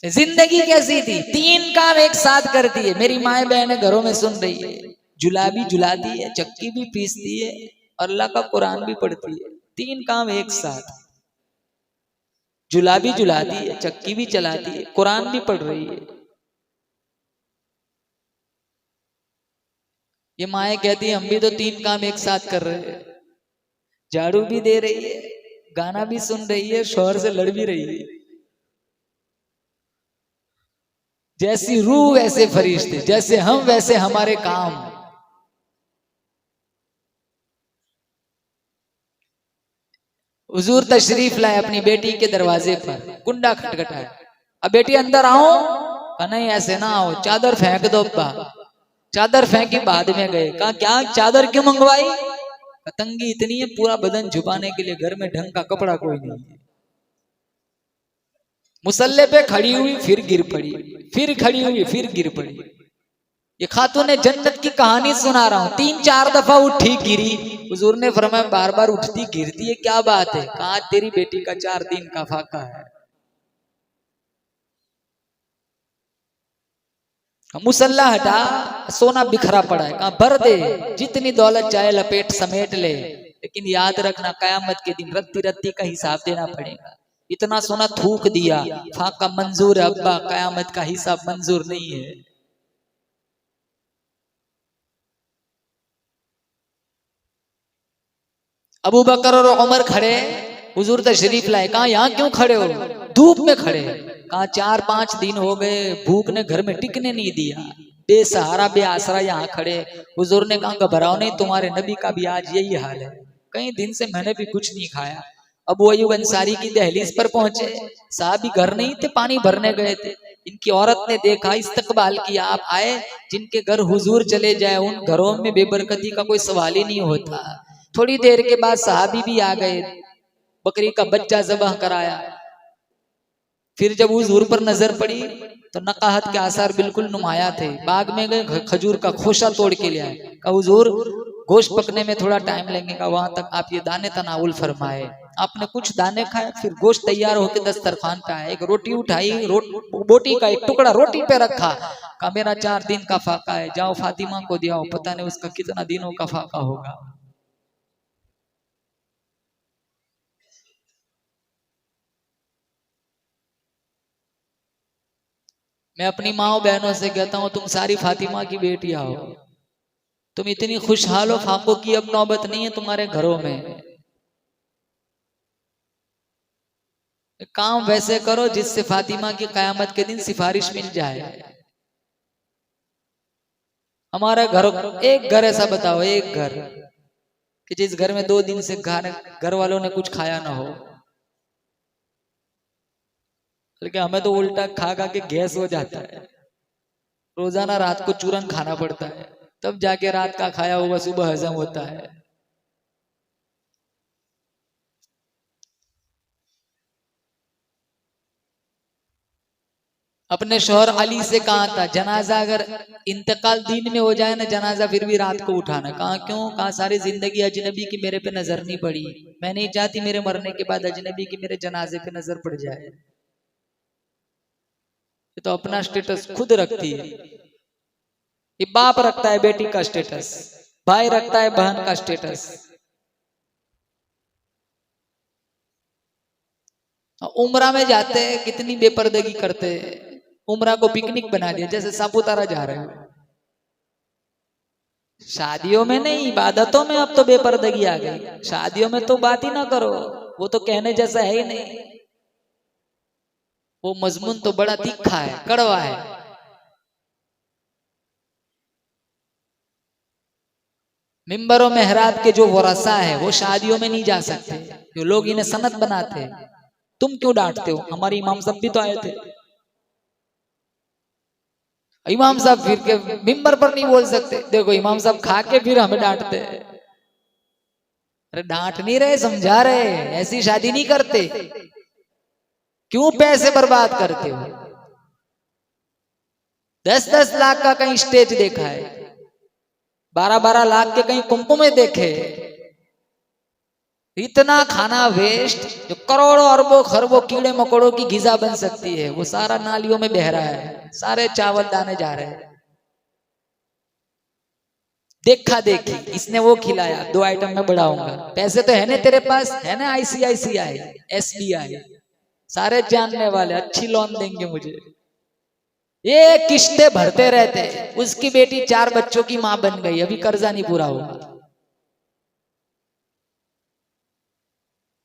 जिंदगी कैसी थी? 3 काम एक साथ करती है। मेरी माए बहनें घरों में सुन रही है, जुला भी जुलाती है, चक्की भी पीसती है और अल्लाह का कुरान भी पढ़ती है। 3 काम एक साथ, जुला भी जुलाती है, चक्की भी चलाती है, कुरान भी पढ़ रही है। ये माए कहती है हम भी तो 3 काम एक साथ कर रहे हैं, झाड़ू भी दे रही है, गाना भी सुन रही है, शौहर से लड़ भी रही है। जैसी रूह वैसे फरिश्ते, जैसे हम वैसे हमारे काम। हुजूर तशरीफ लाए अपनी बेटी के दरवाजे पर, कुंडा खटखटाया। अब बेटी अंदर आओ, नहीं ऐसे ना आओ, चादर फेंक दो। चादर फेंकी, बाद में गए, कहा क्या चादर क्यों मंगवाई? तंगी इतनी है, पूरा बदन छुपाने के लिए घर में ढंग का कपड़ा कोई नहीं है। मुसल्ले पे खड़ी हुई, फिर गिर पड़ी, फिर खड़ी हुई, फिर गिर पड़ी। ये खातून जन्नत की कहानी सुना रहा हूं, 3-4 दफा उठी गिरी। हुजूर ने फरमाया बार बार उठती गिरती है क्या बात है? कहा तेरी बेटी का 4 दिन का फाका है। मुसल्ला हटा, सोना बिखरा पड़ा है, कहा भर दे, जितनी दौलत चाहे लपेट समेट ले, लेकिन याद रखना कयामत के दिन रत्ती रत्ती का हिसाब देना पड़ेगा। इतना सोना थूक दिया, फाका मंजूर है अब्बा, कयामत का हिसाब मंजूर नहीं है। अबू बकर और उमर खड़े, हुजूर तशरीफ लाए, कहा यहाँ क्यों खड़े हो? धूप में खड़े। कहा 4-5 दिन हो गए, भूख ने घर में टिकने नहीं दिया, बेसहारा बेआसरा यहाँ खड़े। हुजूर ने कहा घबराओ नहीं, तुम्हारे नबी का भी आज यही हाल है, कई दिन से मैंने भी कुछ नहीं खाया। अबू अय्यूब अंसारी की दहलीज पर पहुंचे, साहबी घर नहीं थे, पानी भरने गए थे। इनकी औरत ने देखा, इस्तकबाल किया, आप आए। जिनके घर हुजूर चले जाए उन घरों में बेबरकती का कोई सवाल ही नहीं होता। थोड़ी देर के बाद सहाबी भी आ गए, बकरी का बच्चा ज़बह कराया। फिर जब हुजूर पर नजर पड़ी तो नकाहत के आसार बिल्कुल नुमाया थे। बाग में गए, खजूर का खोशा तोड़ के ले आए। कहा हुजूर गोश्त पकने में थोड़ा टाइम लगेगा, वहां तक आप ये दाने तनाउल फरमाए। आपने कुछ दाने खाए, फिर गोश्त तैयार होकर दस्तरखान पे आया। एक रोटी उठाई, बोटी का एक टुकड़ा रोटी पे रखा। कहा मेरा 4 दिन का फाका है, जाओ फातिमा को दिया, पता नहीं उसका कितना दिनों का फाका होगा। मैं अपनी माओ बहनों से कहता हूं तुम सारी फातिमा की बेटियां हो, तुम इतनी खुशहाल हो, फाकों की अब नौबत नहीं है तुम्हारे घरों में। काम वैसे करो जिससे फातिमा की कयामत के दिन सिफारिश मिल जाए। हमारा घर, एक घर ऐसा बताओ, एक घर कि जिस घर में 2 दिन से घर वालों ने कुछ खाया ना हो। बल्कि हमें तो उल्टा खा खा के गैस हो जाता है, रोजाना रात को चूरन खाना पड़ता है, तब जाके रात का खाया हुआ सुबह हजम होता है। अपने शौहर अली से कहा था जनाजा अगर इंतकाल दिन में हो जाए ना जनाजा, फिर भी रात को उठाना। कहा क्यों? कहा सारी जिंदगी अजनबी की मेरे पे नजर नहीं पड़ी, मैं नहीं चाहती मेरे मरने के बाद अजनबी की मेरे जनाजे पे नजर पड़ जाए। ये तो अपना स्टेटस खुद रखती है। ये बाप रखता है बेटी का स्टेटस, भाई रखता है बहन का स्टेटस। उम्रा में जाते हैं, कितनी बेपर्दगी करते हैं। उम्रा को पिकनिक बना दिया, जैसे सापुतारा जा रहे हो। शादियों में नहीं, इबादतों में अब तो बेपर्दगी आ गई। शादियों में तो बात ही ना करो, वो तो कहने जैसा है ही नहीं। वो मजमून तो बड़ा तीखा है, कड़वा है। मिंबरों मेहराब के जो वरसा है वो शादियों में नहीं जा सकते, जो लोग इन्हें सनत बनाते हैं। तुम क्यों डांटते हो? हमारे इमाम साहब भी तो आए थे। इमाम साहब फिर के मिंबर पर नहीं बोल सकते। देखो इमाम साहब खा के फिर हमें डांटते हैं। अरे डांट नहीं रहे, समझा रहे, ऐसी शादी नहीं करते। क्यों पैसे बर्बाद करते हो? 10-10 लाख का कहीं स्टेज देखा है, 12-12 लाख के कहीं कुमकुमे देखे। इतना खाना वेस्ट, जो करोड़ों अरबों खरबों कीड़े मकोड़ों की ग़िज़ा बन सकती है, वो सारा नालियों में बह रहा है। सारे चावल दाने जा रहे हैं। देखा देखी, इसने वो खिलाया, 2 आइटम में बढ़ाऊंगा। पैसे तो है ना तेरे पास, है ना ICICI, SBI, सारे जानने वाले, अच्छी लोन देंगे मुझे। ये किस्तें भरते रहते। उसकी बेटी 4 बच्चों की मां बन गई, अभी कर्जा नहीं पूरा हुआ।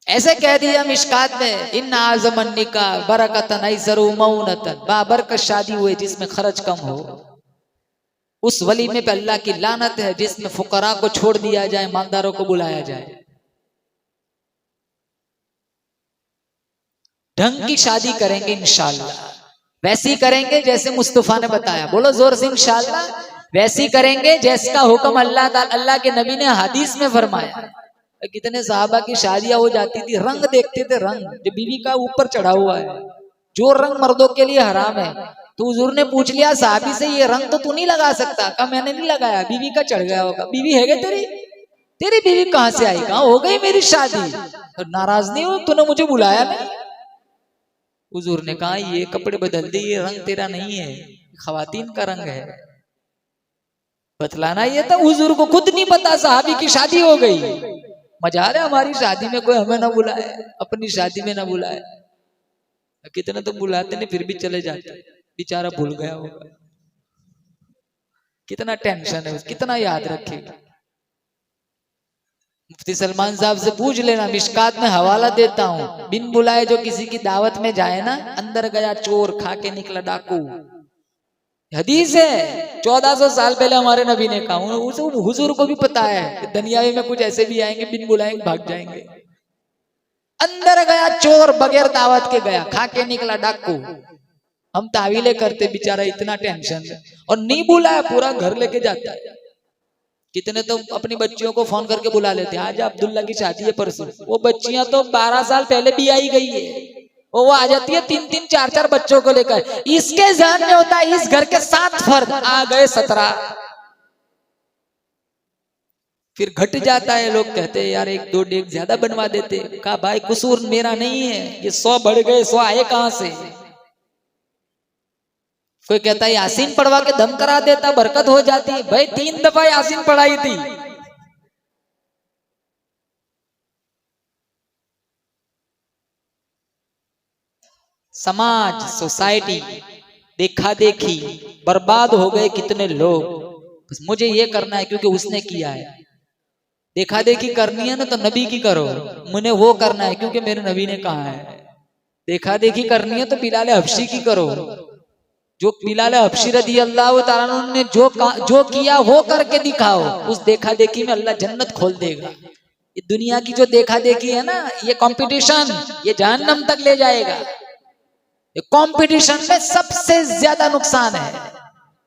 ऐसे कह दिया मिशकात में, इन आज़मन निकाह बरकतन ऐसरु मऊनतन, बाबरकत शादी हुए जिसमें खर्च कम हो। उस वलीमे पे अल्लाह की लानत है जिसमें फुकरा को छोड़ दिया जाए, मालदारों को बुलाया जाए। ढंग की शादी करेंगे इंशाअल्लाह, वैसी करेंगे जैसे मुस्तफा ने बताया। बोलो जोर से इंशाअल्लाह। वैसी करेंगे जैसका हुक्म अल्लाह के नबी ने हदीस में फरमाया। कितने साहबा की शादियां हो जाती थी, रंग देखते थे, रंग जो बीवी का ऊपर चढ़ा हुआ है। जो रंग मर्दों के लिए हराम है, तो हुजूर ने पूछ लिया साहबी से, ये रंग तो तू नहीं लगा सकता? कहा मैंने नहीं लगाया, बीवी का चढ़ गया होगा। बीवी है क्या तेरी? तेरी बीवी कहाँ से आई? कहाँ हो गई मेरी शादी? तो नाराज नहीं हो, तूने मुझे बुलाया नहीं। हुजूर ने कहा ये कपड़े बदल दे, ये रंग तेरा नहीं है, खवातीन का रंग है। बतलाना ये था, हुजूर को खुद नहीं पता साहबी की शादी हो गई। मजा आ रहा है, हमारी शादी में कोई हमें ना बुलाए, अपनी शादी में ना बुलाए। कितने तो बुलाते नहीं फिर भी चले जाते, बेचारा भूल गया होगा। कितना टेंशन है, कितना याद रखेगा। मुफ्ती सलमान साहब से पूछ लेना, मिशकात में हवाला देता हूँ, बिन बुलाए जो किसी की दावत में जाए ना, अंदर गया चोर खा के निकला डाकू। हदीस है, 1400 साल पहले हमारे नबी ने कहा। हुजूर को भी पता है कि दुनियावी में कुछ ऐसे भी आएंगे बिन बुलाएंगे भाग जाएंगे। अंदर गया चोर बगैर दावत के गया, खा के निकला डाकू। हम तावीले करते, बेचारा इतना टेंशन है, और नहीं बुलाया पूरा घर लेके जाता है। कितने तो अपनी बच्चियों को फोन करके बुला लेते हैं, आज अब्दुल्ला की शादी है परसों। वो बच्चियां तो 12 साल पहले भी आई गई है, वो आ जाती है 3-3 4-4 बच्चों को लेकर। इसके ज़हन में होता है इस घर के 7 फर्द, आ गए 17। फिर घट जाता है, लोग कहते हैं यार 1-2 डेग ज्यादा बनवा देते। कहा भाई कसूर मेरा नहीं है, ये 100 बढ़ गए, 100 आए कहां से? कोई कहता है यासीन पढ़वा के दम करा देता, बरकत हो जाती। भाई 3 दफा यासीन पढ़ाई थी। समाज, सोसाइटी, देखा देखी, बर्बाद हो गए कितने लोग। बस मुझे ये करना है क्योंकि उसने किया है। देखा देखी करनी है ना तो नबी की करो, मुझे वो करना है क्योंकि मेरे नबी ने कहा है। देखा देखी करनी है तो बिलाल हबशी की करो, जो बिलाल हबशी रदी अल्लाह तआला अन्हु ने जो किया वो करके दिखाओ। उस देखा देखी में अल्लाह जन्नत खोल देगा। ये दुनिया की जो देखा देखी है ना, ये कंपटीशन, ये जहन्नम तक ले जाएगा। ये कंपटीशन में सबसे ज्यादा नुकसान है।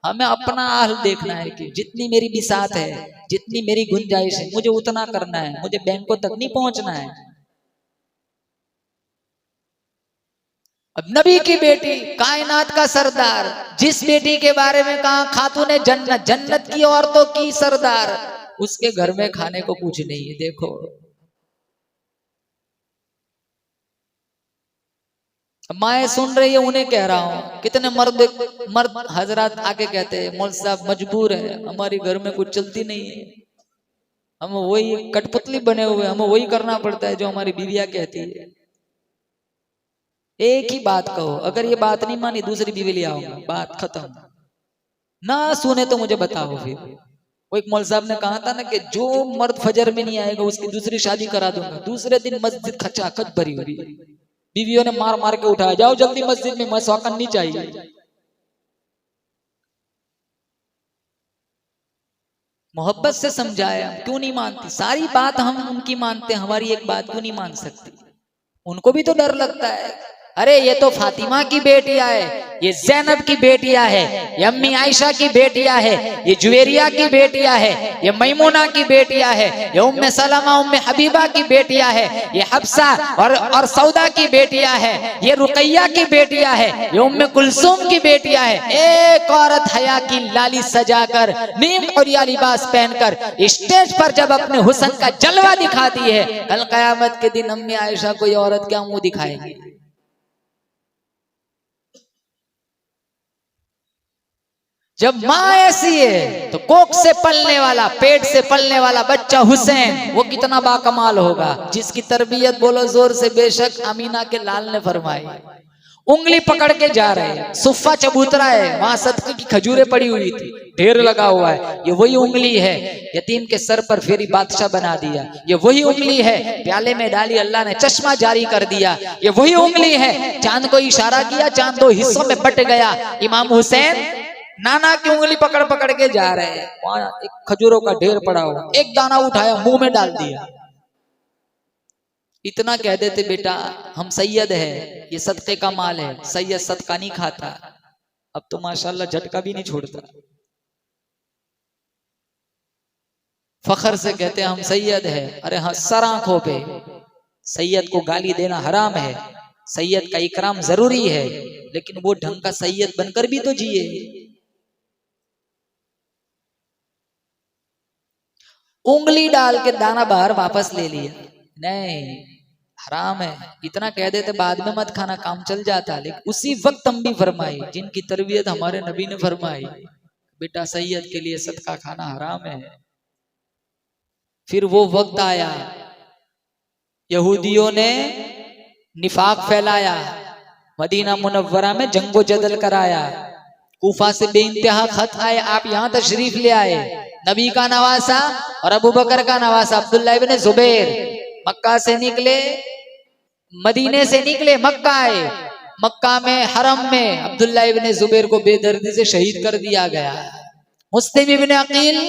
हमें अपना हाल देखना है कि जितनी मेरी बिसात है, जितनी मेरी गुंजाइश है, मुझे उतना करना है। मुझे बैंकों तक नहीं पहुंचना है। अब नबी की बेटी, कायनात का सरदार, जिस बेटी के बारे में कहा खातूने जन्नत, जन्नत की औरतों की सरदार, उसके घर में खाने को कुछ नहीं है। देखो माए सुन रही है, उन्हें कह रहा हूं, कितने मर्द हजरात आके कहते हैं मौलवी साहब मजबूर है, हमारी घर में कुछ चलती नहीं है, हम वही कठपुतली बने हुए, हमें वही करना पड़ता है जो हमारी बीवियां कहती है। एक ही बात कहो, अगर ये बात नहीं मानी दूसरी बीवी ले आऊंगा, बात खत्म। ना सुने तो मुझे बताओ। फिर वो एक मौलवी साहब ने कहा था ना कि जो मर्द फजर में नहीं आएगा उसकी दूसरी शादी करा दूंगा। दूसरे दिन मस्जिद खचाखच भरी हुई, बीवियों ने मार मार के उठाया, जाओ जल्दी मस्जिद में, मसवाकन नहीं चाहिए। मोहब्बत से समझाया, क्यों नहीं मानती? सारी बात हम उनकी मानते हैं, हमारी एक बात क्यों नहीं मान सकती? उनको भी तो डर लगता है। अरे ये तो फातिमा की बेटियां है, ये ज़ैनब की बेटियां है, ये अम्मी आयशा की बेटियां है, ये जुवेरिया की बेटियां है, ये मैमूना की बेटियां है, ये उम्मे सलमा उम्मे हबीबा की बेटियां है, ये हफ्सा और सौदा की बेटियां है, ये रुकैया की बेटियां है, ये उम्मे कुलसूम की बेटियां है। एक औरत हया की लाली सजाकर, नीम और या लिबास पहनकर स्टेज पर जब अपने हुस्न का जलवा दिखाती है, कल कयामत के दिन अम्मी आयशा को ये औरत क्या मुंह दिखाएगी? जब माँ ऐसी है तो कोख से पलने वाला, पेट से पलने वाला बच्चा हुसैन, वो कितना बाकमाल होगा, जिसकी तरबियत बोलो जोर से बेशक अमीना के लाल ने फरमाई। उंगली पकड़ के जा रहे हैं, सुफ्फा चबूतरा है, वहां सदके की खजूरें पड़ी हुई थी, ढेर लगा हुआ है। ये वही उंगली है, यतीम के सर पर फेरी बादशाह बना दिया। ये वही उंगली है, प्याले में डाली अल्लाह ने चश्मा जारी कर दिया। ये वही उंगली है, चांद को इशारा किया, चांद 2 हिस्सों में बट गया। इमाम हुसैन नाना की उंगली पकड़ पकड़ के जा रहे हैं, वहां एक खजूरों का ढेर पड़ा हुआ, एक दाना उठाया मुंह में डाल दिया। इतना कह देते बेटा हम सैयद है, ये सदके का माल है, सैयद सदका नहीं खाता। अब तो माशाल्लाह झटका भी नहीं छोड़ता, फखर से कहते हैं हम सैयद है। अरे हाँ, सर आंखों पे सैयद को गाली देना हराम है, सैयद का इकराम जरूरी है, लेकिन वो ढंग का सैयद बनकर भी तो जिए। उंगली डाल के दाना बाहर वापस ले लिया, नहीं हराम है। इतना कह देते बाद में मत खाना, काम चल जाता। लेकिन उसी वक्त हम भी फरमाई, जिनकी तरबियत हमारे नबी ने फरमाई, बेटा सैयद के लिए सदका खाना हराम है। फिर वो वक्त आया, यहूदियों ने निफाक फैलाया, मदीना मुनव्वरा में जंगो जदल कराया, कूफा से बेइंतहा खत आए, आप यहाँ तशरीफ ले आए। नबी का नवासा और अबू बकर का नवासा अब्दुल्ला इब्न जुबैर मक्का से निकले, मदीने से निकले, मक्का आए। मक्का में हरम में अब्दुल्ला इब्न जुबैर को बेदर्दी से शहीद कर दिया गया। मुस्लिम इब्न अकील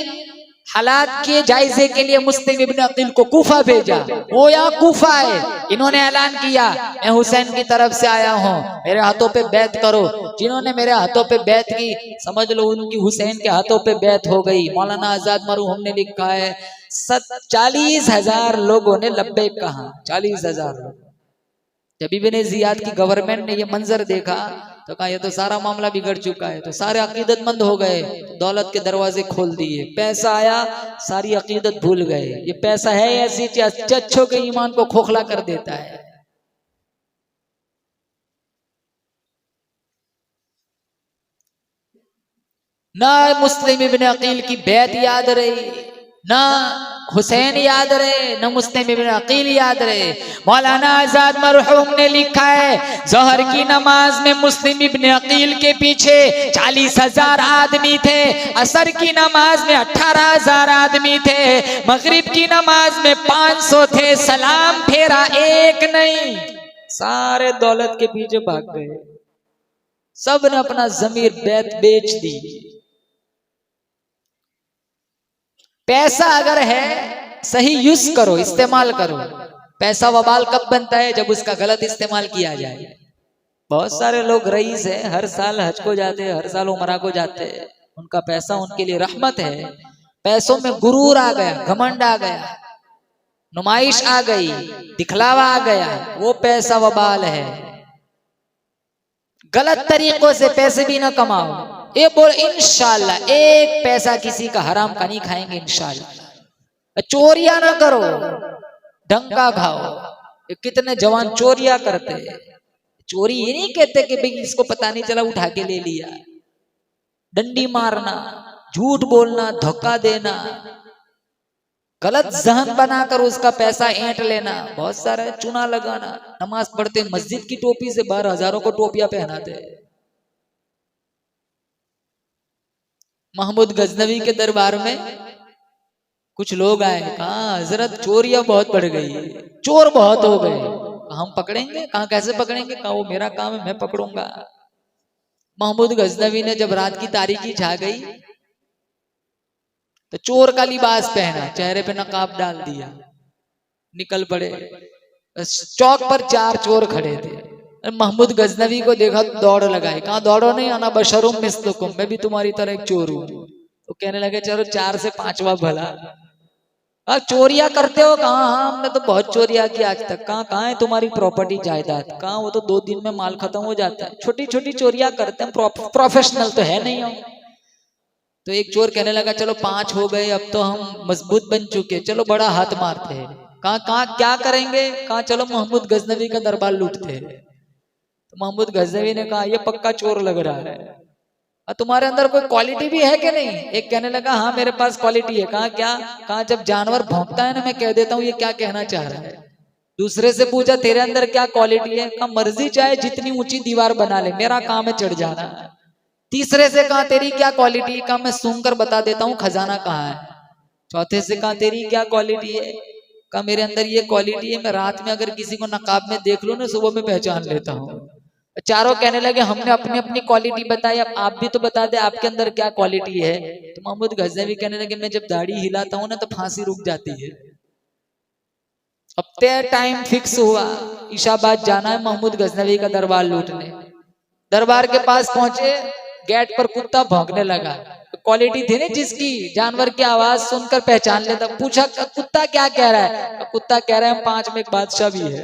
हालात के जायजे के लिए मुस्लिम इब्न अकील को कूफा भेजा। वो यहाँ कूफा है, इन्होंने ऐलान किया मैं हुसैन की तरफ से आया हूँ, मेरे हाथों पे बैत करो। जिन्होंने मेरे हाथों पे बैत की, समझ लो उनकी हुसैन के हाथों पे बैत हो गई। मौलाना आजाद मरहूम ने लिखा है 40,000 लोगों ने लब्बैक कहा, 40,000 लोग। जब इब्ने जियाद की गवर्नमेंट ने ये मंजर देखा तो कहा ये तो सारा मामला बिगड़ चुका है। तो सारे अकीदतमंद हो गए, दौलत के दरवाजे खोल दिए, पैसा आया, सारी अकीदत भूल गए। ये पैसा है ऐसी चीज अच्छों के ईमान को खोखला कर देता है। ना मुस्लिम इब्न अकील की बैत याद रही, ना हुसैन याद रहे, न मुस्लिम इब्न अकील याद रहे। मौलाना आजाद मरहूम ने लिखा है जोहर की नमाज में मुस्लिम इब्न अकील के पीछे 40,000 आदमी थे, असर की नमाज में 18,000 आदमी थे, मगरिब की नमाज में 500 थे। सलाम फेरा एक नहीं, सारे दौलत के पीछे भाग गए। सब ने अपना जमीर बैत बेच दी। पैसा अगर है सही यूज करो, इस्तेमाल करो। पैसा वबाल कब बनता है? जब उसका गलत इस्तेमाल किया जाए। बहुत सारे लोग रईस है, हर साल हज को जाते हैं, हर साल उमरा को जाते हैं, उनका पैसा उनके लिए रहमत है। पैसों में गुरूर आ गया, घमंड आ गया, नुमाइश आ गई, दिखलावा आ गया, वो पैसा वबाल है। गलत तरीकों से पैसे भी ना कमाओ। ये बोल इंशाल्लाह एक पैसा किसी का हराम का नहीं खाएंगे इंशाल्लाह। चोरियां ना करो, डंका खाओ। कितने जवान चोरियां करते हैं। चोरी ये नहीं कहते कि भाई इसको पता नहीं चला उठा के ले लिया। डंडी मारना, झूठ बोलना, धोखा देना, गलत जहन बनाकर उसका पैसा ऐंठ लेना, बहुत सारा चूना लगाना। नमाज पढ़ते मस्जिद की टोपी से बाहर हजारों को टोपियां पहनाते। महमूद गजनवी के दरबार में कुछ लोग आए, कहा हजरत चोरियां बहुत बढ़ गई, चोर बहुत हो गए, हम पकड़ेंगे? कहा कैसे पकड़ेंगे? कहा वो मेरा काम है, मैं पकड़ूंगा। महमूद गजनवी ने जब रात की तारीकी छा गई तो चोर का लिबास पहना, चेहरे पे नकाब डाल दिया, निकल पड़े। चौक पर 4 चोर खड़े थे। महमूद गजनवी को देखा तो दौड़ लगाई। कहा दौड़ो नहीं, आना बशरुम मिस्लुकुम, मैं भी तुम्हारी तरह एक चोर हूं। तो कहने लगे चलो 4 से 5वां भला। चोरियां करते हो? कहा हाँ हमने तो बहुत चोरियां की आज तक। कहाँ है तुम्हारी प्रॉपर्टी जायदाद? कहा वो तो 2 दिन में माल खत्म हो जाता है, छोटी छोटी चोरियां करते हैं, प्रोफेशनल तो है नहीं हम। तो एक चोर कहने लगा चलो 5 हो गए, अब तो हम मजबूत बन चुके, चलो बड़ा हाथ मारते हैं। कहा क्या करेंगे? कहा चलो महमूद गजनवी का दरबार लूटते हैं। तो महमूद गजनवी ने कहा ये पक्का चोर लग रहा है, तुम्हारे अंदर कोई क्वालिटी भी है कि नहीं? एक कहने लगा हाँ मेरे पास क्वालिटी है। कहा क्या? कहा जब जानवर भौंकता है ना, मैं कह देता हूँ ये क्या कहना चाह रहा है। दूसरे से पूछा तेरे अंदर क्या क्वालिटी है? कहा मर्जी चाहे जितनी ऊंची दीवार बना ले, मेरा काम है चढ़ जाना। तीसरे से कहा तेरी क्या क्वालिटी? कहा मैं सूंघकर बता देता हूँ खजाना कहाँ है। चौथे से कहा तेरी क्या क्वालिटी है? कहा मेरे अंदर ये क्वालिटी है, मैं रात में अगर किसी को नकाब में देख लूं ना, सुबह में पहचान लेता हूँ। चारों कहने लगे हमने अपनी अपनी क्वालिटी बताई, अब आप भी तो बता दे आपके अंदर क्या क्वालिटी है। तो महमूद गजनवी कहने लगे मैं जब दाढ़ी हिलाता हूँ ना तो फांसी रुक जाती है। अब तय टाइम फिक्स हुआ, इशाबाद जाना है महमूद गजनवी का दरबार लूटने। दरबार के पास पहुंचे, गेट पर कुत्ता भौंकने लगा। क्वालिटी थी ना जिसकी, जानवर की आवाज सुनकर पहचान लेता। पूछा कुत्ता क्या कह रहा है? कुत्ता कह रहा है 5 में एक बादशाह भी है।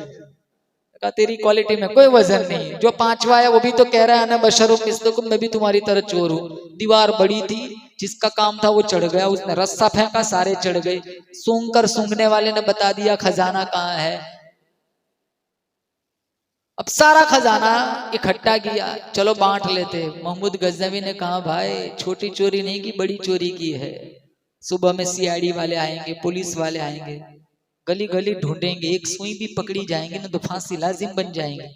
का तेरी क्वालिटी में कोई वजन नहीं। जो पांचवा है वो भी तो कह रहा है ना बशरुम मिस्लुकुम, मैं भी तुम्हारी तरह चोर हूँ। दीवार बड़ी थी, जिसका काम था वो चढ़ गया, उसने रस्सा फेंका, सारे चढ़ गए। सूंघ कर सूंघने वाले ने बता दिया खजाना कहाँ है। अब सारा खजाना इकट्ठा किया, चलो बांट लेते। महमूद गजनवी ने कहा भाई छोटी चोरी नहीं की, बड़ी चोरी की है। सुबह में सीआईडी वाले आएंगे, पुलिस वाले आएंगे, गली गली ढूंढेंगे, एक सुई भी पकड़ी जाएंगे ना तो फांसी लाजिम बन जाएंगे।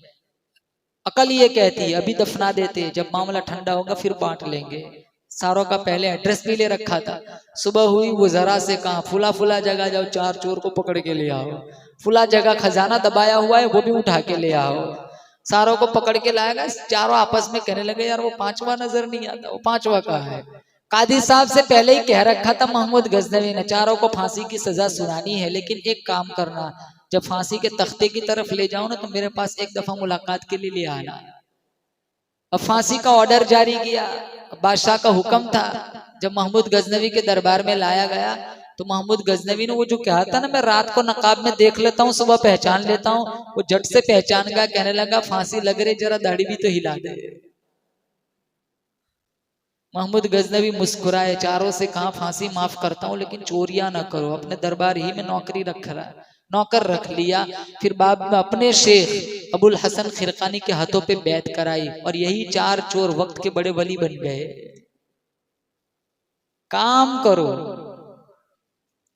अकल ये कहती है अभी दफना देते, जब मामला ठंडा होगा फिर बांट लेंगे। सारों का पहले एड्रेस भी ले रखा था। सुबह हुई, वो जरा से कहा फुला फुला जगह जाओ, 4 चोर को पकड़ के ले आओ। फुला जगह खजाना दबाया हुआ है, वो भी उठा के ले आओ। सारों को पकड़ के लाएगा। चारों आपस में कहने लगे यार वो पांचवा नजर नहीं आता, वो पांचवा कहाँ है। कादी साहब से पहले ही कह रखा था महमूद गजनवी ने, चारों को फांसी की सजा सुनानी है, लेकिन एक काम करना, जब फांसी के तख्ते की तरफ ले जाओ ना तो मेरे पास एक दफा मुलाकात के लिए ले आना। अब फांसी का ऑर्डर जारी किया, बादशाह का हुक्म था। जब महमूद गजनवी के दरबार में लाया गया तो महमूद गजनवी ने वो जो कहा था ना मैं रात को नकाब में देख लेता हूँ, सुबह पहचान लेता हूँ, वो झट से पहचान गया। कहने लगा फांसी लग रही, जरा दाढ़ी भी तो हिला दे। महमूद गजनवी मुस्कुराए, चारों से कहा फांसी माफ करता हूं लेकिन चोरियां ना करो। अपने दरबार ही में नौकरी नौकर रख लिया। फिर बाद में अपने शेख अबुल हसन खिरकानी के हाथों पे बैत कराई और यही 4 चोर वक्त के बड़े वली बन गए। काम करो,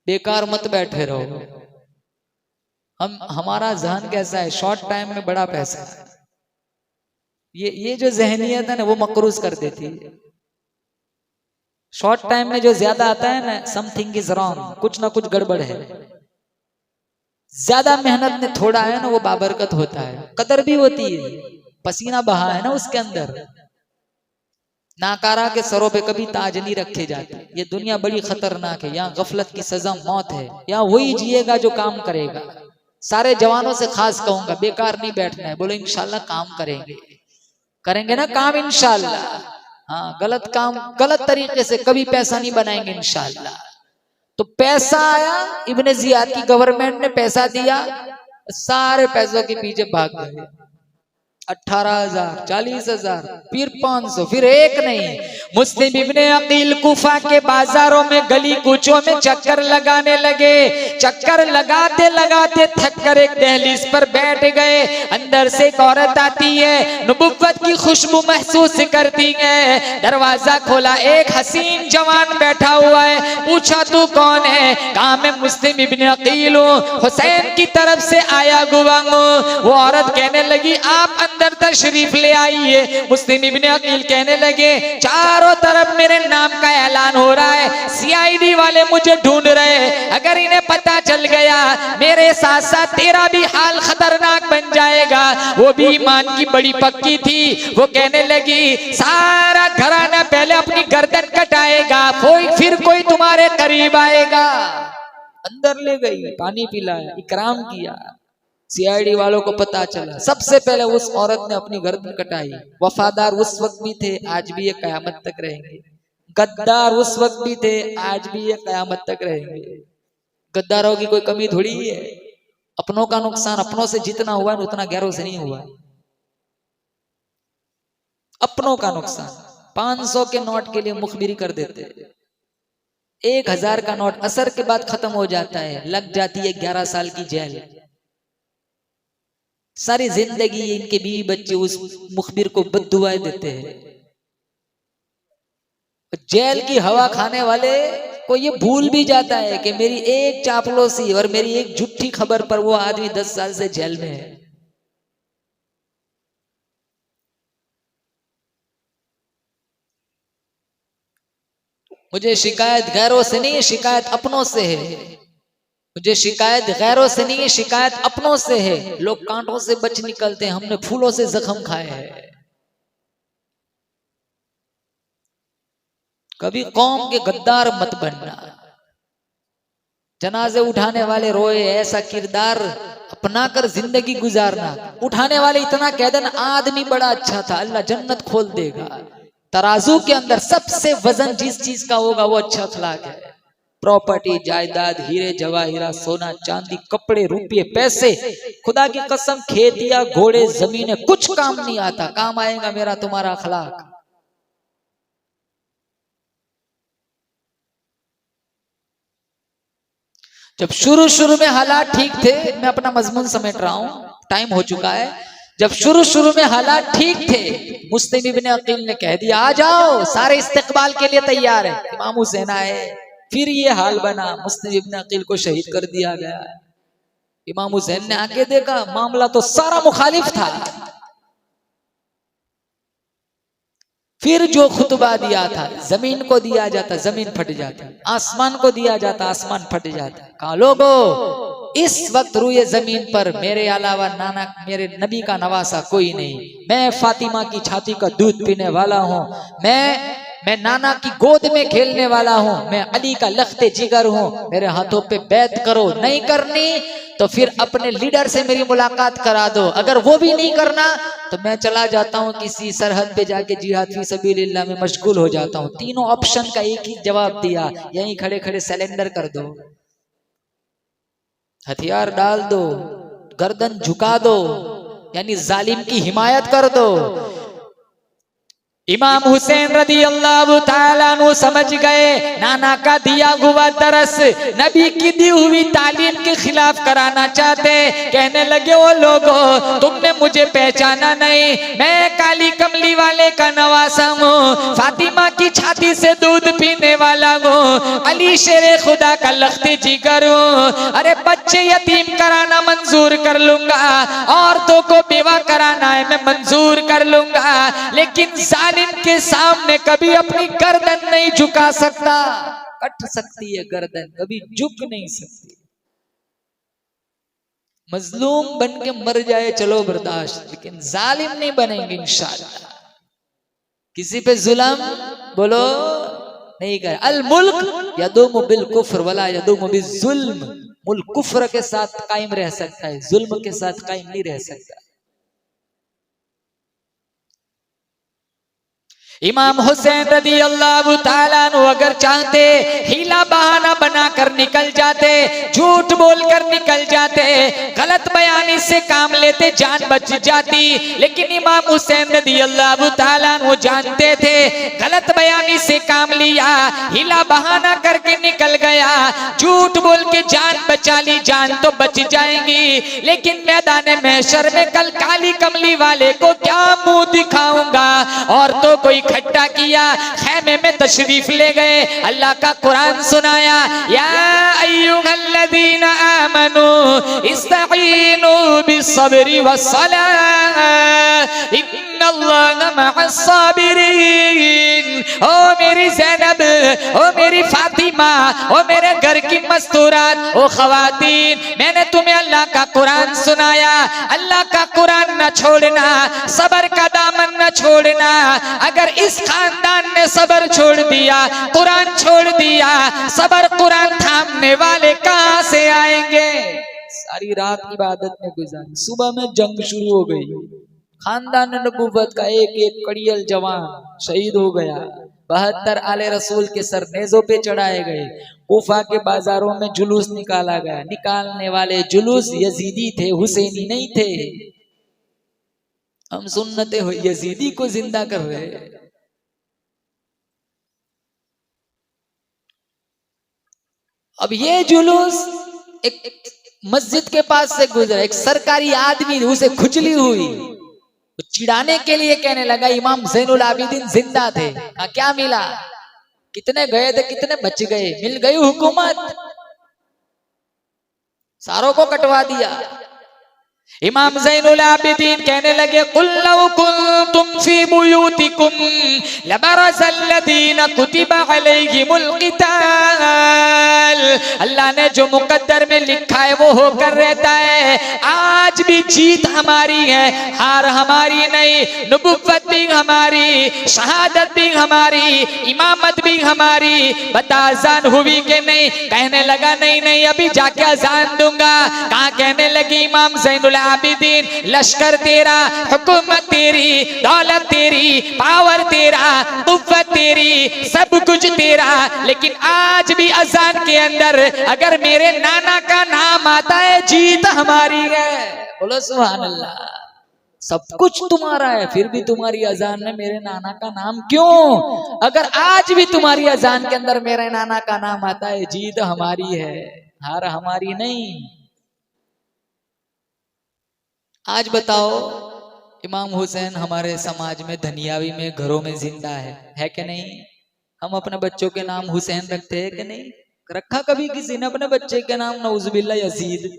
बेकार मत बैठे रहो। हमारा जहन कैसा है, शॉर्ट टाइम में बड़ा पैसा। ये जो जहनियत है ना वो मकरूज कर देती है। शॉर्ट टाइम में जो ज्यादा आता है ना, समथिंग इज रॉन्ग, कुछ ना कुछ गड़बड़ है। ज्यादा मेहनत में थोड़ा है ना वो बाबरकत होता है, कदर भी होती है, पसीना बहा है ना उसके अंदर। नाकारा के सरों पे कभी ताज नहीं रखे जाते। ये दुनिया बड़ी खतरनाक है, यहाँ गफलत की सजा मौत है। यहाँ वही जिएगा जो काम करेगा। सारे जवानों से खास कहूंगा बेकार नहीं बैठना है, बोलो इंशाल्लाह काम करेंगे ना काम इंशाल्लाह। हाँ, गलत काम गलत तरीके से कभी पैसा नहीं बनाएंगे इंशाल्लाह। तो पैसा आया, इब्ने जियाद की गवर्नमेंट ने पैसा दिया, सारे पैसों के पीछे भाग गए। 18,000, 40,000, फिर 500, फिर एक नहीं। मुस्लिम इब्ने अकील कुफा के बाजारों में गली कूचों में चक्कर लगाने लगे। चक्कर लगाते लगाते थक कर एक दहलीज पर बैठ गए। अंदर से एक औरत आती है, नबुव्वत की खुशबू महसूस करती है। दरवाजा खोला, एक हसीन जवान बैठा हुआ है। पूछा तू कौन है? कहा मैं मुस्लिम इब्ने अकील हूँ, हुसैन की तरफ से आया हुआ हूँ। वो औरत कहने लगी आप अंदर तशरीफ ले आइए। मुस्लिम इब्ने अकील कहने लगे चारों तरफ मेरे नाम का ऐलान हो रहा है, सीआईडी वाले मुझे ढूंढ रहे हैं। अगर इन्हें पता चल गया मेरे साथ साथ तेरा भी हाल खतरनाक बन जाएगा। वो भी ईमान की बड़ी पक्की थी। वो कहने लगी सारा घराना पहले अपनी गर्दन कटाएगा, फिर कोई तुम्हारे करीब आएगा। अंदर ले गई, पानी पिलाया, इकराम किया। सीआईडी वालों को पता चला, सबसे पहले उस औरत ने अपनी गर्दन कटाई। वफादार उस वक्त भी थे, आज भी ये कयामत तक रहेंगे। गद्दार उस वक्त भी थे, आज भी ये कयामत तक रहेंगे। गद्दारों की कोई कमी थोड़ी है। अपनों का नुकसान अपनों से जितना हुआ है उतना गैरों से नहीं हुआ। अपनों का नुकसान 500 के नोट के लिए मुखबिरी कर देते, 1000 का नोट असर के बाद खत्म हो जाता है, लग जाती है 11 साल की जेल। सारी जिंदगी इनके बीवी बच्चे उस मुखबिर को बद्दुआएं देते हैं। जेल की हवा खाने वाले को ये भूल भी जाता है कि मेरी एक चापलूसी और मेरी एक झूठी खबर पर वो आदमी 10 साल से जेल में है। मुझे शिकायत गैरों से नहीं है, शिकायत अपनों से है। मुझे शिकायत गैरों से नहीं है, शिकायत अपनों से है। लोग कांटों से बच निकलते हैं, हमने फूलों से जख्म खाए हैं। कभी कौम के गद्दार मत बनना। जनाजे उठाने वाले रोए, ऐसा किरदार अपना कर जिंदगी गुजारना। उठाने वाले इतना कह देना आदमी बड़ा अच्छा था, अल्लाह जन्नत खोल देगा। तराजू के अंदर सबसे वजन जिस चीज का होगा वो अच्छा अखलाक है। प्रॉपर्टी, जायदाद, हीरे जवाहिरा, सोना चांदी, कपड़े, रुपये, पैसे, खुदा की कसम खेतियां, घोड़े, जमीनें, कुछ काम नहीं आता। काम आएगा मेरा तुम्हारा अखलाक। जब शुरू शुरू में हालात ठीक थे, मैं अपना मजमून समेट रहा हूं, टाइम हो चुका है। जब शुरू शुरू में हालात ठीक थे, मुस्लिम इब्ने अकील ने कह दिया आ जाओ, सारे इस्तेकबाल के लिए तैयार है, इमाम हुसैन आए। फिर ये हाल बना, मुस्लिम इब्ने अकील को शहीद कर दिया गया। इमाम हुसैन ने आके देखा, मामला तो सारा मुखालिफ था। फिर जो खुतबा दिया था, जमीन को दिया जाता, जमीन फट जाता, आसमान को दिया जाता, आसमान फट जाता। कहा लोगो, इस वक्त रूए जमीन पर मेरे अलावा नाना, मेरे नबी का नवासा कोई नहीं। मैं फातिमा की छाती का दूध पीने वाला हूँ, मैं नाना की गोद में खेलने वाला हूँ, मैं अली का लख्ते जिगर हूँ। मेरे हाथों पे बैत करो, नहीं करनी तो फिर अपने लीडर से मेरी मुलाकात करा दो। अगर वो भी नहीं करना तो मैं चला जाता हूँ किसी सरहद पे जाके जिहाद फी सबीलिल्लाह में मशगूल हो जाता हूँ। तीनों ऑप्शन का एक ही जवाब दिया, यहीं खड़े खड़े सरेंडर कर दो, हथियार डाल दो, गर्दन झुका दो, यानी जालिम की हिमायत कर दो। इमाम हुसैन रदी अल्लाह ताला नु समझ गए, नाना का दिया हुआ दरस नबी की दी हुई तालीम के खिलाफ कराना चाहते। कहने लगे ओ लोगों, तुमने मुझे पहचाना नहीं, मैं काली कमली वाले का नवासा हूँ, फातिमा की छाती से दूध पीने वाला हूँ, अली शेरे खुदा का लख्ते जिगर हूँ। अरे बच्चे यतीम कराना मंजूर कर लूंगा, औरतों को बेवा कराना है मैं मंजूर कर लूंगा, लेकिन के सामने कभी अपनी गर्दन नहीं झुका सकता। कट सकती है गर्दन, कभी झुक नहीं सकती। मजलूम बन के मर जाए चलो बर्दाश्त, लेकिन जालिम नहीं बनेंगे इंशाअल्लाह। किसी पे जुल्म बोलो नहीं कर। अल मुल्क यदुम बिल कुफ्र वला यदुम बिल जुल्म। मुल्क कुफ्र के साथ कायम रह सकता है, जुल्म के साथ कायम नहीं रह सकता। इमाम हुसैन रदी अल्लाह ताला नु अगर चाहते हीला बहाना बनाकर निकल जाते, झूठ बोलकर निकल जाते, गलत बयानी से काम लेते, जान बच जाती। लेकिन इमाम हुसैन रदी अल्लाह ताला नु जानते थे गलत बयानी से काम लिया, हीला बहाना करके निकल गया, झूठ बोल के जान बचा ली, जान तो बच जाएंगी, लेकिन मैदान महशर में कल काली कमली वाले को क्या मुंह दिखाऊंगा। और तो कोई इकट्ठा किया, खैमे में तशरीफ ले गए, अल्लाह का कुरान सुनाया, या अय्युहल्लज़ीना आमनू इस्तईनु बिस्सब्रि वस्सलाह इन्नल्लाहा मअस्साबिरीन। ओ मेरी ज़ैनब, ओ मेरी फातिमा, ओ मेरे घर की मस्तूरात, ओ खवातीन, मैंने तुम्हें अल्लाह का कुरान सुनाया, अल्लाह का कुरान न छोड़ना, सबर का दामन न छोड़ना। अगर इस खानदान ने सबर छोड़ दिया, कुरान छोड़ दिया, सबर कुरान थामने वाले कहां से आएंगे। सारी रात इबादत में गुजारी, सुबह में जंग शुरू हो गई, खानदान नबूवत का एक एक कड़ियल जवान शहीद हो गया, 72 आले रसूल के सर नेज़ों पे चढ़ाए गए, कूफा के बाजारों में जुलूस निकाला गया। निकालने वाले जुलूस यजीदी थे, हुसैनी नहीं थे। हम सुन्नते हो यजीदी को जिंदा कर रहे हैं। अब ये जुलूस एक मस्जिद के पास से गुजरा, एक सरकारी आदमी उसे खुजली हुई, चिढ़ाने के लिए कहने लगा इमाम ज़ैनुल आबिदीन जिंदा थे। क्या मिला, कितने गए थे, कितने बच गए, मिल गई हुकूमत, सारों को कटवा दिया। इमाम ज़ैनुल आबिदीन कहने लगे कुल लौ कुंतुम फी बुयूतिकुम लबरज़ल्लज़ीना कुतिबा अलैहिमुल क़िताल। अल्लाह ने जो मुकद्दर में लिखा है वो होकर रहता है। आज भी जीत हमारी है, हार हमारी नहीं, नबुव्वत भी हमारी, शहादत भी हमारी, इमामत भी हमारी। बता अजान हुई कि नहीं? कहने लगा नहीं नहीं अभी जाके अजान दूंगा। कहाँ कहने लगी इमाम ज़ैनुल आबिदीन, लश्कर तेरा, हुकूमत तेरी, दौलत तेरी, पावर तेरा, कुव्वत तेरी, सब कुछ तेरा। लेकिन आज भी अजान के अंदर अगर मेरे नाना का नाम आता है, जीत हमारी है। बोलो सुभान अल्लाह। सब कुछ तुम्हारा है, फिर भी तुम्हारी अजान में मेरे नाना का नाम क्यों? अगर आज भी तुम्हारी अजान के अंदर मेरे नाना का नाम आता है, जीत हमारी है, हार हमारी नहीं। आज बताओ, इमाम हुसैन हमारे समाज में, धनियावी में, घरों में जिंदा है कि नहीं? हम अपने बच्चों के नाम हुसैन रखते हैं कि नहीं? रखा कभी किसी ने अपने बच्चे के नाम नौजुबिल्ला यजीद?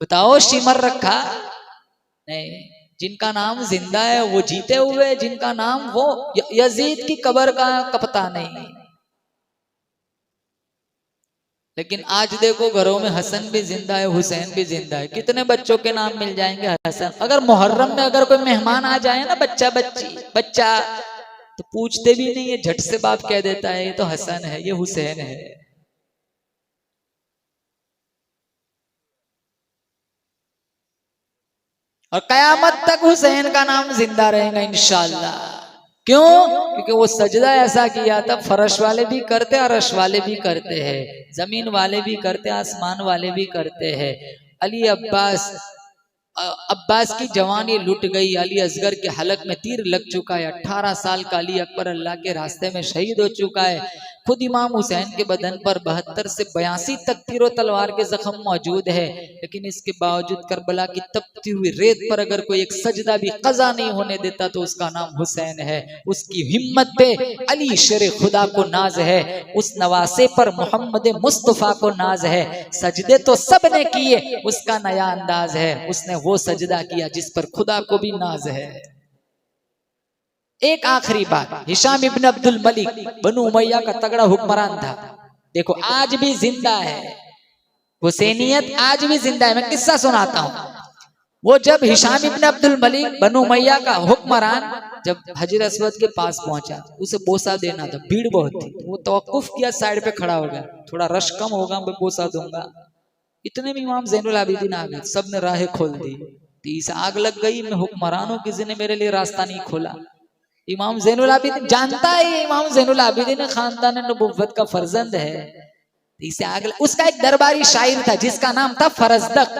बताओ, शिमर रखा? नहीं। जिनका नाम जिंदा है वो जीते हुए, जिनका नाम वो यजीद की कब्र का पता नहीं। लेकिन आज देखो, घरों में हसन भी जिंदा है, हुसैन भी जिंदा है। कितने बच्चों के नाम मिल जाएंगे हसन। अगर मुहर्रम में अगर कोई मेहमान आ जाए ना, बच्चा तो पूछते भी नहीं है, झट से बाप कह देता है ये तो हसन है, ये हुसैन है। और कयामत तक हुसैन का नाम जिंदा रहेगा इंशाअल्लाह। क्यों? क्योंकि वो सजदा ऐसा किया था, फर्श वाले भी करते, अर्श वाले भी करते हैं, जमीन वाले भी करते, आसमान वाले भी करते हैं। अली अब्बास की जवानी लुट गई, अली असगर के हलक में तीर लग चुका है, 18 साल का अली अकबर अल्लाह के रास्ते में शहीद हो चुका है। खुद इमाम हुसैन के बदन पर 72 से 82 तक तीरों तलवार के जख्म मौजूद है। लेकिन इसके बावजूद करबला की तपती हुई रेत पर अगर कोई एक सजदा भी कज़ा नहीं होने देता तो उसका नाम हुसैन है। उसकी हिम्मत पे अली शेर खुदा को नाज है, उस नवासे पर मोहम्मद मुस्तफ़ा को नाज है। सजदे तो सब ने किए, उसका नया अंदाज है, उसने वो सजदा किया जिस पर खुदा को भी नाज है। एक आखिरी बात, हिशाम इब्न अब्दुल मलिक बनु उमैया का तगड़ा हुक्मरान था। देखो आज भी जिंदा है, हुसैनियत आज भी जिंदा है। मैं किस्सा सुनाता हूँ। वो जब हिशाम इब्न अब्दुल मलिक बनु उमैया का हुक्मरान जब हजर अस्वद के पास पहुंचा, उसे बोसा देना था, भीड़ बहुत थी, वो तवक्कुफ किया, साइड पे खड़ा हो गया, थोड़ा रश कम होगा मैं बोसा दूंगा। इतने में इमाम ज़ैनुल आबिदीन आ गए, सबने राहें खोल दी। तीस आग लग गई, मैं हुक्मरान हूं, किसी ने मेरे लिए रास्ता नहीं खोला। इमाम ज़ैनुल आबिदीन जानता है इमाम ज़ैनुल आबिदीन खानदान नबुव्वत का फर्जंद है, इसे आग लग। उसका एक दरबारी शायर था जिसका नाम था फरजदक।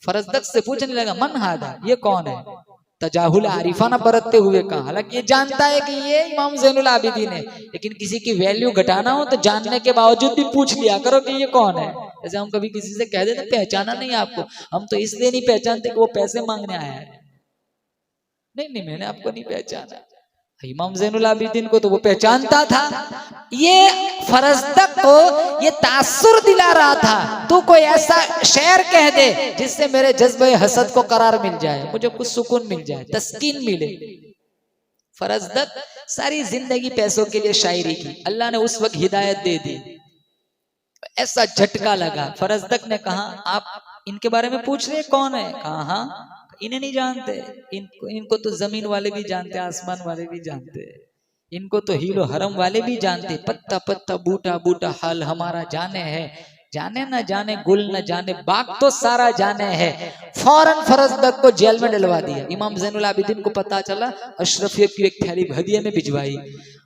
फरजदक से पूछने लगा, मन हादा, ये कौन है? तजाहुल आरिफाना बरतते हुए कहा, हालांकि ये जानता है कि ये इमाम ज़ैनुल आबिदीन है, लेकिन किसी की वैल्यू घटाना हो तो जानने के बावजूद भी पूछ लिया करो कि ये कौन है। जैसे हम कभी किसी से कह देते पहचाना नहीं आपको, हम तो इसलिए नहीं पहचानते कि वो पैसे मांगने आया है। नहीं, मैंने आपको नहीं पहचाना। इमाम ज़ैनुल आबिदीन को तो वो पहचानता था। ये फरजदक को ये तासुर दिला रहा था, तू कोई ऐसा शेर कह दे जिससे मेरे जज्बे हसद को करार मिल जाए, मुझे कुछ सुकून मिल जाए, तस्कीन मिले। फरजदक सारी जिंदगी पैसों के लिए शायरी की, अल्लाह ने उस वक्त हिदायत दे दी। ऐसा झटका लगा, फरजदक ने कहा, आप इनके बारे में पूछ रहे कौन है? कहा हाँ, इन्हें नहीं जानते, इनको तो जमीन वाले भी जानते, आसमान वाले भी जानते, इनको तो हीलो हरम वाले भी जानते, पत्ता पत्ता बूटा बूटा हाल हमारा जाने है, जाने न जाने गुल न जाने बाग तो सारा जाने है। फौरन फरजदक को जेल में डलवा दिया। इमाम ज़ैनुल आबिदीन को पता चला, अशरफियत की एक थैली हदिये में भिजवाई।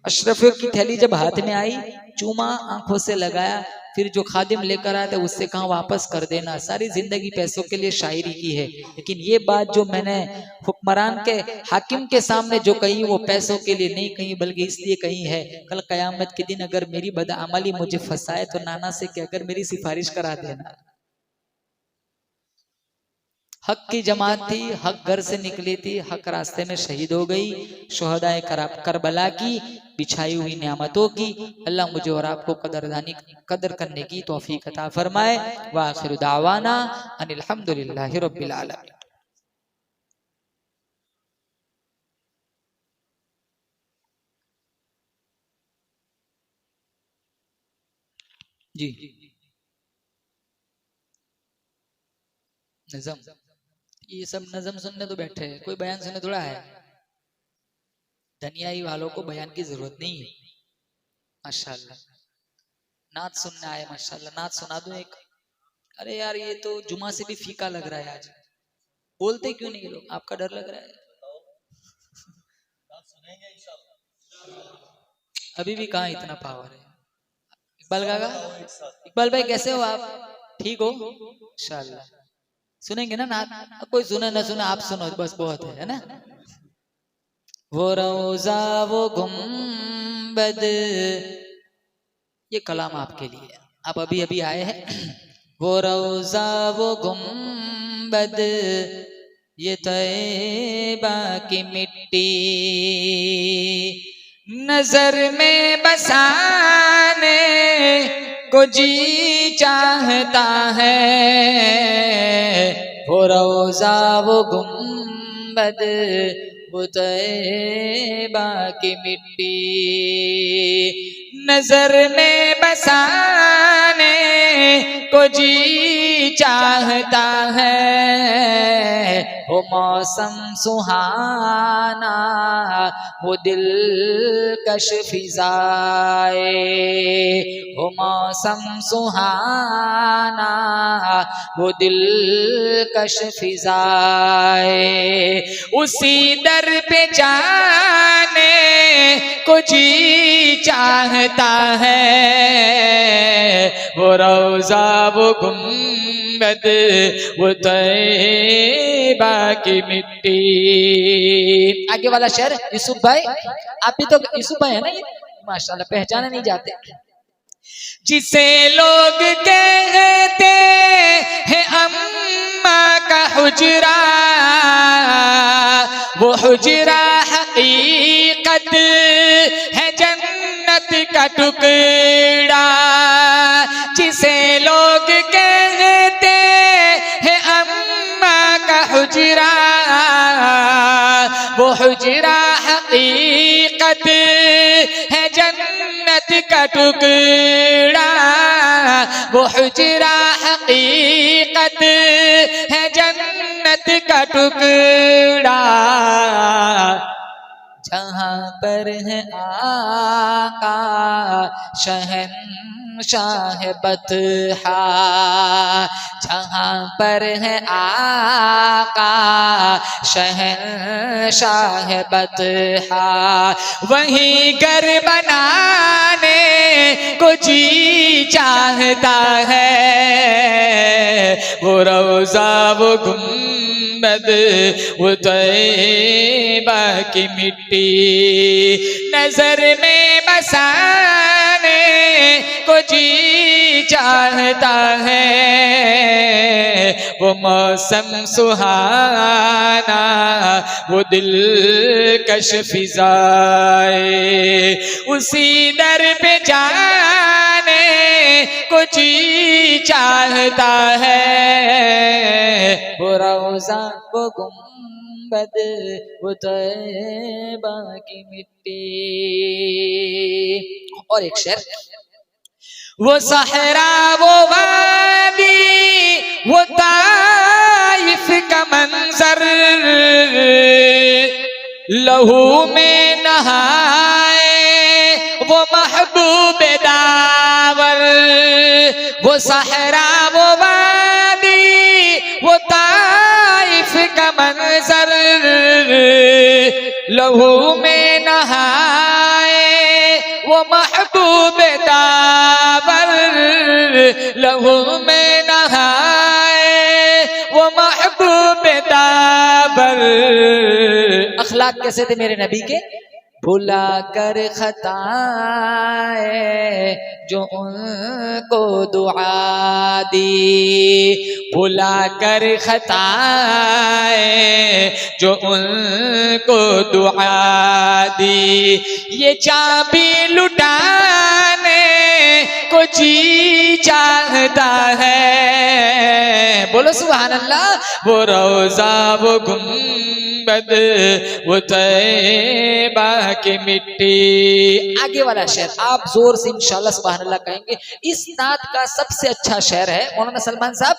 अशरफियत की थैली जब हाथ में आई, चूमा आंखों से लगाया, फिर जो खादिम लेकर आया था उससे कहा वापस कर देना। सारी जिंदगी पैसों के लिए शायरी की है, लेकिन ये बात जो मैंने हुक्मरान के हाकिम के सामने जो कही वो पैसों के लिए नहीं कही, बल्कि इसलिए कही है, कल कयामत के दिन अगर मेरी बदअमली मुझे फंसाए तो नाना से कहकर मेरी सिफारिश करा देना। हक की जमात थी, हक घर से निकली थी, हक रास्ते में शहीद हो गई। शुहदाए करबला की बिछाई हुई नियामतों की अल्लाह मुझे और आपको कदर करने की तौफीक अता फरमाए। व आखिर दावाना अनिल हम्दुलिल्लाहि रब्बिल आलमीन। जी नजम, ये सब नजम सुनने तो बैठे हैं, कोई बयान सुनने थोड़ा है। धनियाई वालों को बयान की जरूरत नहीं है। माशाल्लाह नात सुनने आए, माशाल्लाह नात सुना दो एक। अरे यार ये तो जुमा से भी फीका लग रहा है आज। बोलते क्यों नहीं लोग? आपका डर लग रहा है? अभी भी कहाँ इतना पावर है। इकबाल काका, इकबाल भाई कैसे हो आप? ठीक हो इंशाल्लाह? सुनेंगे ना नात? कोई सुने ना सुने, आप सुनो बस, बहुत है ना। वो रोजा वो गुम्बद, ये कलाम आपके लिए, आप अभी अभी आए हैं। वो रोजा वो गुम्बद, ये तैबा की मिट्टी, नजर में बसाने को जी चाहता है। वो रोजा वो गुम्बद, वो तैबा की मिट्टी, नजर में बसाने को जी चाहता है। वो मौसम सुहाना, वो दिलकश फिजाए, वो मौसम सुहाना, वो दिलकश फिजाए, उसी दर पे जाने को जी चाहता है। वो रोजा वो गुम्बद, वो तैबा की मिट्टी। आगे वाला शेर यूसुफ भाई, आप भी तो यूसुफ भाई है ना ये, माशाल्लाह पहचाने नहीं जाते। जिसे लोग कहते हैं अम्मा का हुजरा, वो हुजरा हकीकत है जन्नत का टुकड़ा। जिसे लोग कहते हैं अम्मा का हुजरा, वो हुजरा हकीकत है जन्नत का टुकड़ा। वो हुजरा हकीकत है जन्नत का टुकड़ा। जहाँ पर है आका शहंशाह बतहा, जहाँ पर है आका शहंशाह बतहा, वहीं घर बनाने को जी चाहता है। वो रोजा वो गुम्बद, वो तैबा की मिट्टी, नजर में बसाने को जी चाहता है। वो मौसम सुहाना, वो दिलकश फिजाए, उसी दर पे जाने को जी चाहता है। वो रोजा वो गुम्बद, वो तैबा की मिट्टी। और एक शेर, वो सहरा वो वादी, वो ताइफ का मंजर, लहू में नहाए वो महबूब दावर। वो सहरा वो वादी, वो ताइफ का मंजर, लहू में नहाए वो महबूब दावर, लहू में नहाए वो महबूब दावर। अखलाक कैसे थे मेरे नबी के? भुला कर खताए जो उनको दुआ दी, भुला कर खताए जो उनको दुआ दी, ये चाबी लुटाने को जी चाहता है। बोलो सुभान अल्लाह। वो रोजा वो गुम्बद, वो तैबा की मिट्टी। आगे वाला शेर आप जोर से इंशाल्लाह सुभान अल्लाह कहेंगे। इस नात का सबसे अच्छा शेर है मौलाना सलमान साहब।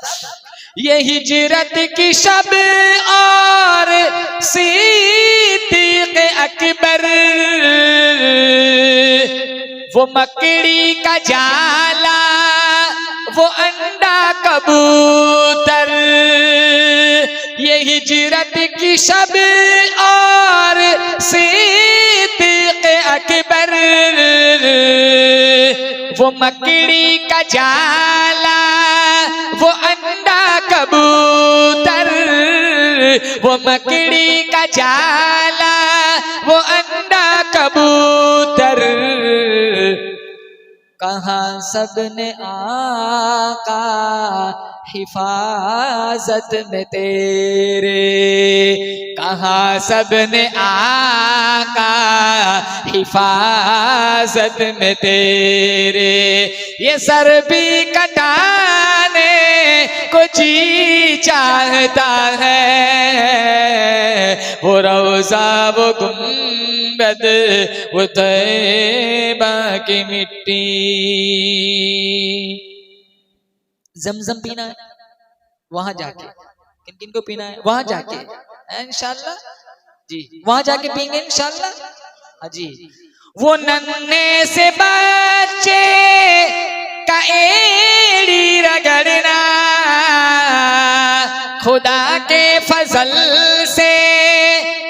ये हिजरत की शब और सिद्दीक़ अकबर, वो मकड़ी का जाला, वो अंडा कबूतर, ये हिजरत की शब और सिद्दीक़ अकबर, वो मकड़ी का जाला वो अंडा कबूतर, वो मकड़ी का जाला वो अंडा कबूतर, कहाँ सबने आका हिफाजत में तेरे, कहाँ सबने आका हिफाजत में तेरे, ये सर भी कटाने को जी चाहता है, वो रोज़ा वो गुंबद वो तैबा की मिट्टी। जमजम पीना है वहां जाके, किन किन को पीना है वहां जाके, इंशाल्लाह जी वहां जाके पीएंगे इंशाल्लाह। हाँ जी, वो नन्हे से बच्चे का एड़ी रगड़ना, खुदा के फजल से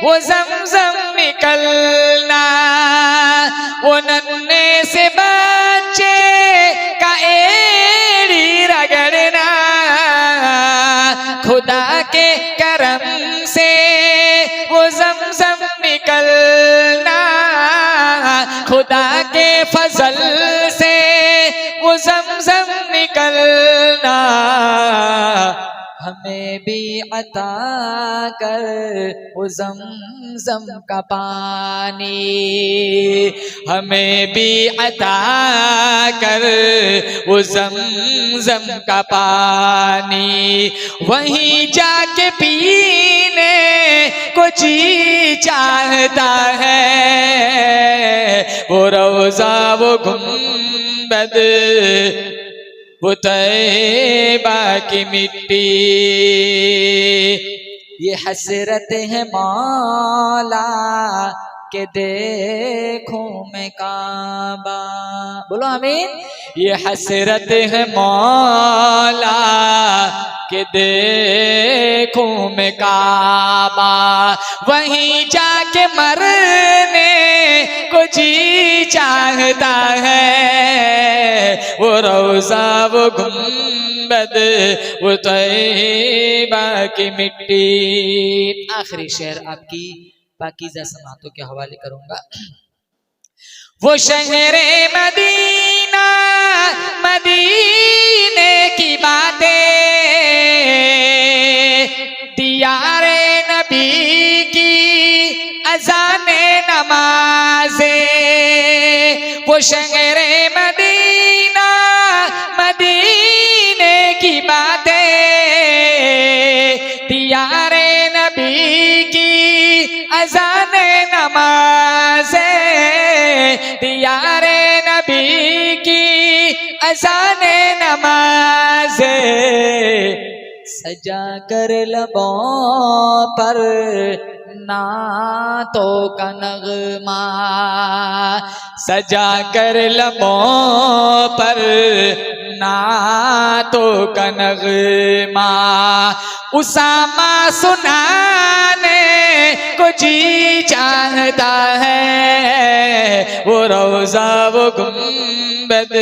वो जमजम निकलना, वो नन्हे से बच्चे का एड़ी रगड़ना, खुदा के करम से वो जमजम निकलना, खुदा के फजल से वो जमजम निकलना, हमें भी अता कर वो जमजम का पानी, हमें भी अता कर वो जमजम का पानी, वहीं जाके पीने को जी चाहता है, वो रोज़ा वो गुंबद वो तैबा की मिट्टी, ये हसरत है मौला के देखूं मैं काबा, बोलो आमीन। ये हसरत है मौला के देखूं मैं काबा, वहीं जाके मरने को जी चाहता है, वो रोज़ा वो गुंबद वो तैबा की मिट्टी। आखिरी शेर आपकी पाकीज़ा समातों के हवाले करूंगा। वो शहरे मदीना मदीने की बातें, दियारे नबी की अज़ाने नमाज़े, वो शहरे मदीना मदीने की बातें, दियारे नबी की अज़ाने नमाज़े, दियारे नबी की अज़ाने नमाज़े, सजा कर लबों पर नातों का नगमा, सजा कर लबों पर नातों का नगमा, उसामा सुनाने को जी चाहता है, वो रोज़ा वो गुंबद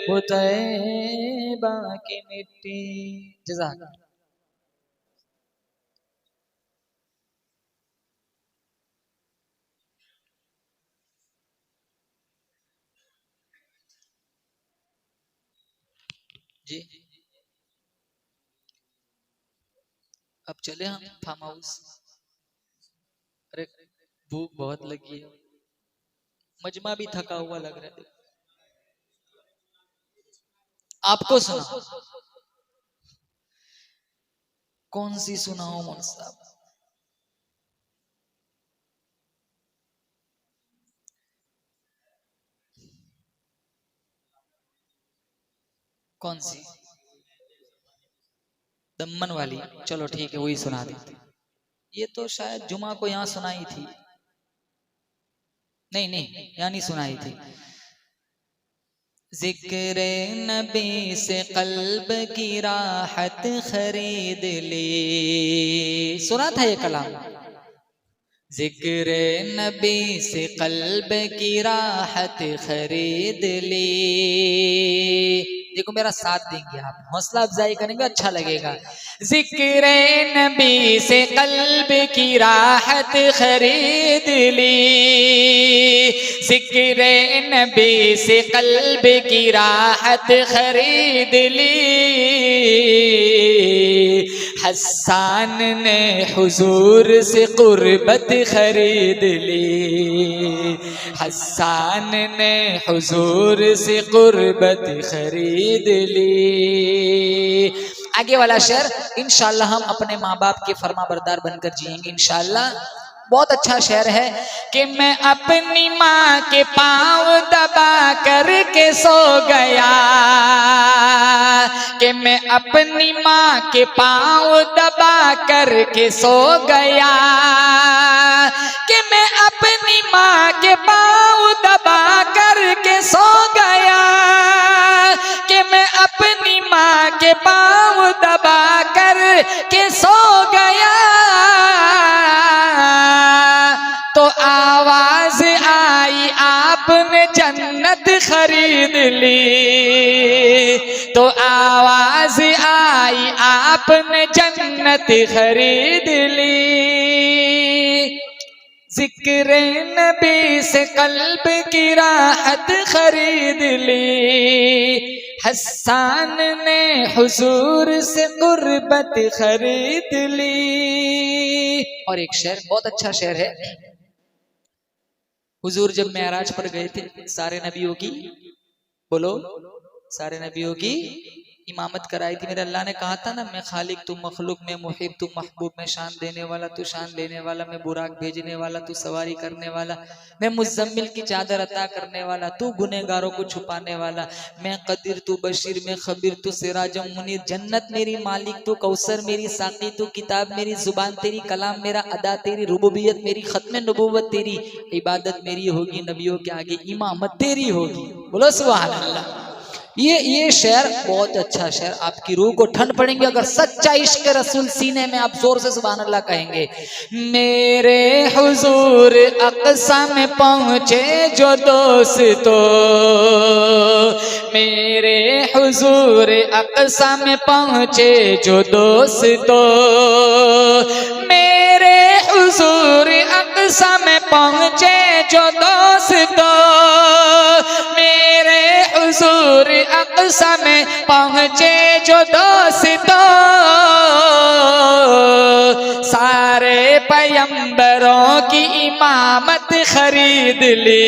वो तैबा की मिट्टी। जज़ाक। जी अब चले हम फार्म हाउस। अरे भूख बहुत लगी है, मजमा भी थका हुआ लग रहा है। आपको सुना कौन सी सुनाओ मौन साहब? कौन सी? दमन वाली? चलो ठीक है वही सुना देते। ये तो शायद जुमा को यहाँ सुनाई थी। नहीं नहीं यहाँ नहीं सुनाई थी, जिक्र नबी से कल्ब की राहत खरीद ली। सुना था ये कलाम? जिक्र नबी से कल्ब की राहत खरीद ली। देखो मेरा साथ देंगे आप, हौसला अफजाई करेंगे, अच्छा लगेगा। जिक्र नबी से कल्ब की राहत खरीद ली। जिक्र नबी से कल्ब की राहत खरीद ली। हस्सान ने हुजूर से कुर्बत खरीद ली। हस्सान ने हुजूर से कुर्बत खरीद ली। आगे वाला शेर इंशाअल्लाह हम अपने माँ बाप के फरमाबरदार बनकर जिएंगे इंशाअल्लाह। बहुत अच्छा शेर है कि मैं अपनी माँ के पाँव दबा करके सो गया। कि मैं अपनी माँ के पाँव दबा करके सो गया। कि मैं अपनी माँ के पाँव दबा करके सो गया। कि मैं अपनी माँ के पाँव दबा करके सो गया। तो आवाज आई आपने जन्नत खरीद ली। तो आवाज आई आपने जन्नत खरीद ली। जिक्र नबी से कल्ब की राहत खरीद ली। हस्सान ने हुजूर से कुर्बत खरीद ली। और एक शेर, बहुत अच्छा शेर है। हुजूर जब मेराज पर गए थे, सारे नबियों की, बोलो, सारे नबियों की इमामत कराई थी। मेरे अल्लाह ने कहा था ना, मैं खालिक तू मखलूक, मैं मुहिब तू महबूब, मैं शान देने वाला तू शान लेने वाला, मैं बुराक भेजने वाला तू सवारी करने वाला, मैं मुज़म्मिल की चादर अता करने वाला तू गुनहगारों को छुपाने वाला, मैं कदीर तू बशीर, मैं खबीर तू सिराजम मुनीर, जन्नत मेरी मालिक तू कौसर मेरी साकी तू किताब मेरी, जुबान तेरी, कलाम मेरा, अदा तेरी, रुबूबियत मेरी, खत्म नबूवत तेरी, इबादत मेरी होगी, नबियों के आगे इमामत तेरी होगी। बोलो सुभान अल्लाह। ये शेर बहुत अच्छा शेर, आपकी रूह को ठंड पड़ेंगे अगर सच्चा इश्क रसूल सीने में आप जोर से सुभान अल्लाह कहेंगे। मेरे हुजूर अक़सा में पहुँचे जो दोस्तों, मेरे हुजूर अक़सा में पहुँचे जो दोस्तों, मेरे हुजूर अक़सा में पहुँचे जो दोस्तों, मेरे हुजूर अक़सा में पहुँचे जो दोस्तों, सारे पैगंबरों की इमामत खरीद ली।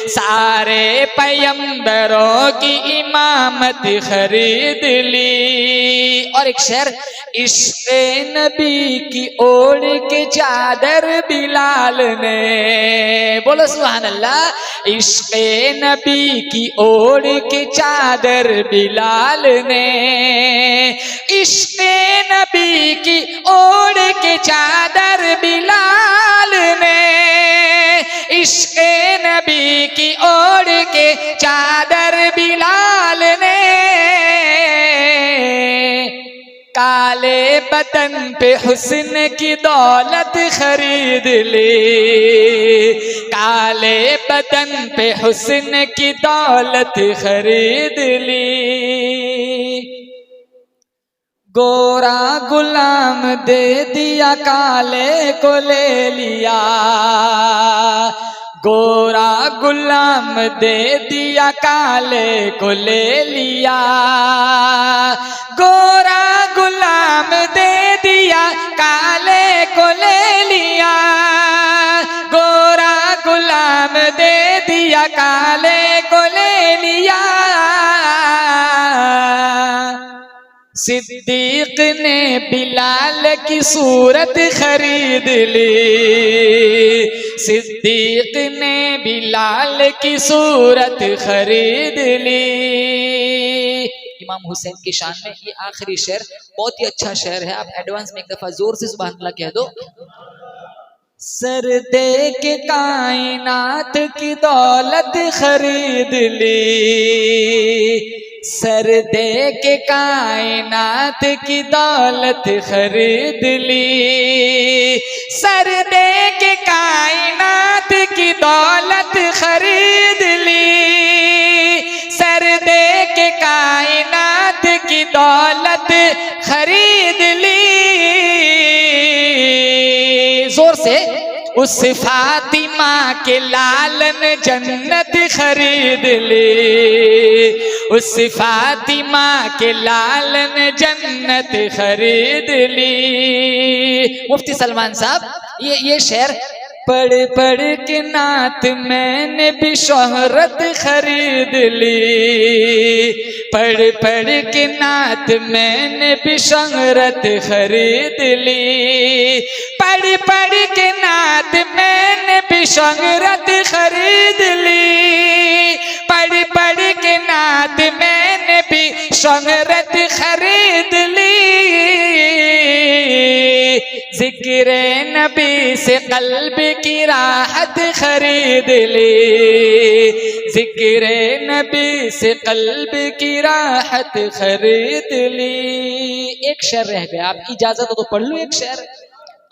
सारे पैगंबरों की इमामत खरीद ली। और एक शेर, इश्क़ नबी की ओढ़ के चादर बिलाल ने, बोलो सुभान अल्लाह। इश्क़ नबी की ओढ़ के चादर बिलाल ने, इश्क़ नबी की ओढ़ के चादर बिलाल ने, इश्क़ नबी की ओढ़ के चादर बिलाल ने, काले बदन पे हुस्न की दौलत खरीद ली। काले बदन पे हुस्न की दौलत खरीद ली। गोरा गुलाम दे दिया, काले को ले लिया। गोरा गुलाम दे दिया, काले को ले लिया। गोरा गुलाम दे दिया, काले को ले लिया। गोरा गुलाम दे दिया, काले को ले लिया। सिद्दीक ने बिलाल की सूरत खरीद ली। सिद्दीक ने बिलाल की सूरत खरीद ली। इमाम हुसैन की शान में ये आखिरी शेर बहुत ही अच्छा शेर है, आप एडवांस में एक दफा जोर से सुभान अल्लाह कह दो। सर दे के कायनात की दौलत खरीद ली, सर दे के कायनात की दौलत खरीद ली, सर दे के कायनात की दौलत खरीद ली, सर दे के कायनात की दौलत खरीद ली। जोर से, उस फातिमा के लालन जन्नत खरीद ली, उस फातिमा के लालन जन्नत खरीद ली। मुफ्ती सलमान साहब ये शेर, पढ़ पढ़ के नात मैंने भी शोहरत खरीद ली, पढ़ पढ़ के नात मैंने भी शोहरत खरीद ली, पढ़ पढ़ के नात मैंने भी शोहरत खरीद ली, पढ़ पढ़ के नात मैंने भी शोहरत खरीद ली। जिक्र नबी से कल्ब की राहत खरीद ली, जिक्र नबी से कल्ब की राहत खरीद ली। एक शेर रह गया, आप इजाजत हो तो पढ़ लो एक शेर।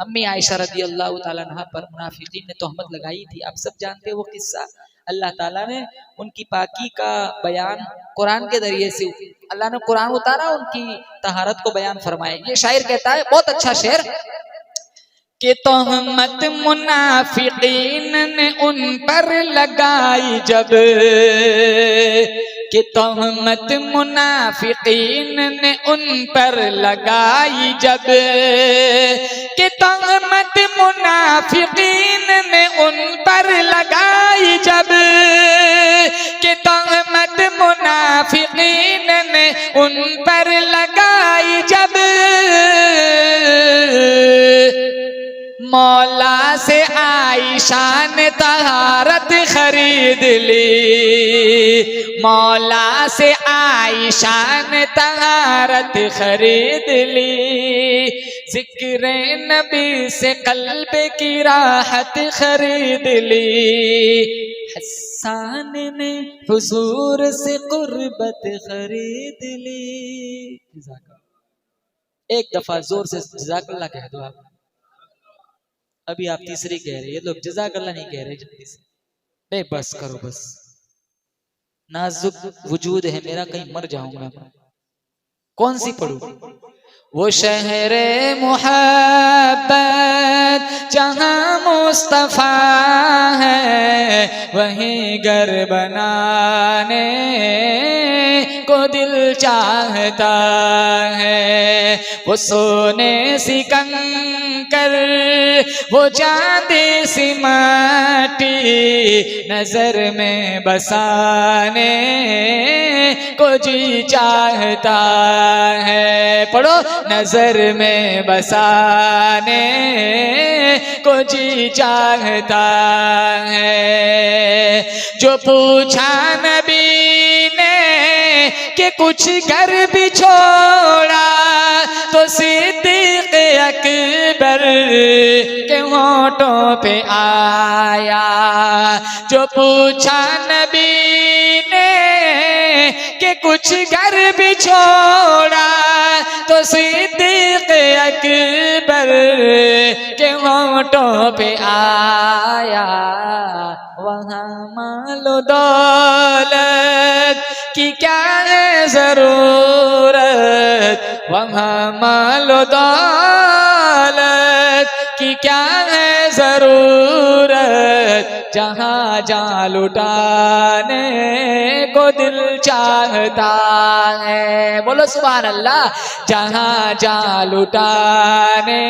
अम्मी आयशा रदी अल्लाह ताला अन्हा पर मुनाफिकीन ने तोहमत लगाई थी, आप सब जानते हो वो किस्सा। अल्लाह ताला ने उनकी पाकी का बयान कुरान के जरिए से, अल्लाह ने कुरान उतारा, उनकी तहारत को बयान फरमाया। ये शायर कहता है, बहुत अच्छा शेर, कि तोहमत मुनाफिकीन ने उन पर लगाई जब, कि तोहमत मुनाफिकीन ने उन पर लगाई जब, कि तोहमत मुनाफिकीन ने उन पर लगाई जब, कि तोहमत मुनाफिकीन ने उन पर लगाई जब, मौला से आयशा ने तहारत खरीद ली, मौला से आयशा ने तहारत खरीद ली, जिक्र नबी से कल्ब की राहत खरीद ली, हसन ने हुजूर से कुर्बत खरीद ली। एक दफा जोर से जज़ाकल्लाह कह दो आप। अभी आप तीसरी कह रहे, ये लोग जज़ाकल्लाह नहीं कह रहे जल्दी से। नहीं बस करो बस, नाजुक वजूद है मेरा, कहीं मर जाऊंगा। कौन सी पढ़ूं? वो शहरे मुहब्बत जहाँ मुस्तफा है, वहीं घर बनाने को दिल चाहता है। वो सोने सी कंकर, वो चांदी सी माटी, नजर में बसाने को जी चाहता है। पढ़ो, नजर में बसाने को जी चाहता है। जो पूछा नबी ने कि कुछ घर भी छोड़ा, तो सिद्दीक़ अकबर के होठों पे आया। जो पूछा नबी ने कि कुछ घर भी छोड़ा, तो सिद्दीक़ अकबर के होठों पे आया। वहाँ मालो दौलत की क्या है जरूरत, वहाँ मालो दौलत की क्या है जरूरत, जहाँ जा लुटाने को दिल चाहता है। बोलो सुभान अल्लाह। जहाँ जा लुटाने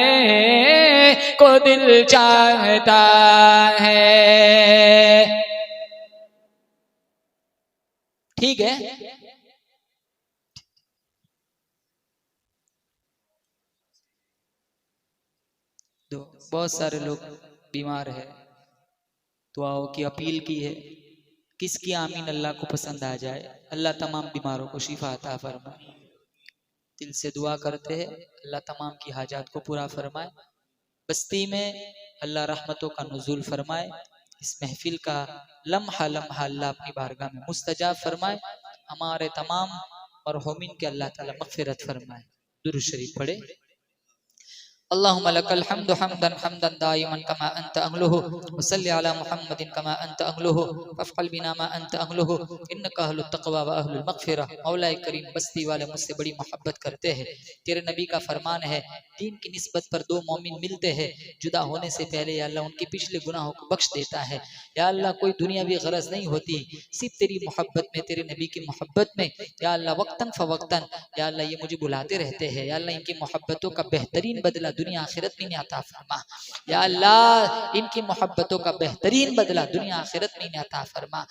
को दिल चाहता है। ठीक है, बहुत सारे लोग बीमार है, दुआओं की अपील की है। किसकी आमीन अल्लाह को पसंद आ जाए। अल्लाह तमाम बीमारों को शिफा अता फरमाए। दिल से दुआ करते हैं, अल्लाह तमाम की हाजात को पूरा फरमाए। बस्ती में अल्लाह रहमतों का नुज़ूल फरमाए। इस महफिल का लम्हा लम्हा अल्लाह अपनी बारगाह में मुस्तजाब फरमाए। हमारे तमाम मरहुमीन के अल्लाह ताला मग़फ़िरत फरमाए। दुरूद शरीफ पढ़े। अल्लाहुम्मा लकल हम्दु हम्दन हम्दन दाइमन कमा अंत अहलुहु वसल्लि अला मुहम्मदिन कमा अंत अहलुहु फफ़अल बिना मा अंत अहलुहु इन्नका अहलुत तक़वा व अहलुल मग़फ़िरा। मौलाए करीम, बस्ती वाले मुझसे बड़ी मोहब्बत करते हैं। तेरे नबी का फरमान है, दीन की निस्बत पर दो मोमिन मिलते हैं, जुदा होने से पहले या अल्लाह उनके पिछले गुनाहों को बख्श देता है। या अल्लाह कोई दुनियावी गरज नहीं होती, सिर्फ तेरी मोहब्बत में, तेरे नबी की मोहब्बत में। या अल्लाह वक्तन फ़वक्तन या अल्लाह ये मुझे बुलाते रहते हैं। या अल्लाह इनकी मोहब्बतों का बेहतरीन बदला दुनिया आखिरत में इन्हें अता फरमा। या अल्लाह इनकी मोहब्बतों का बेहतरीन बदला दुनिया आखिरत में इन्हें अता फरमा।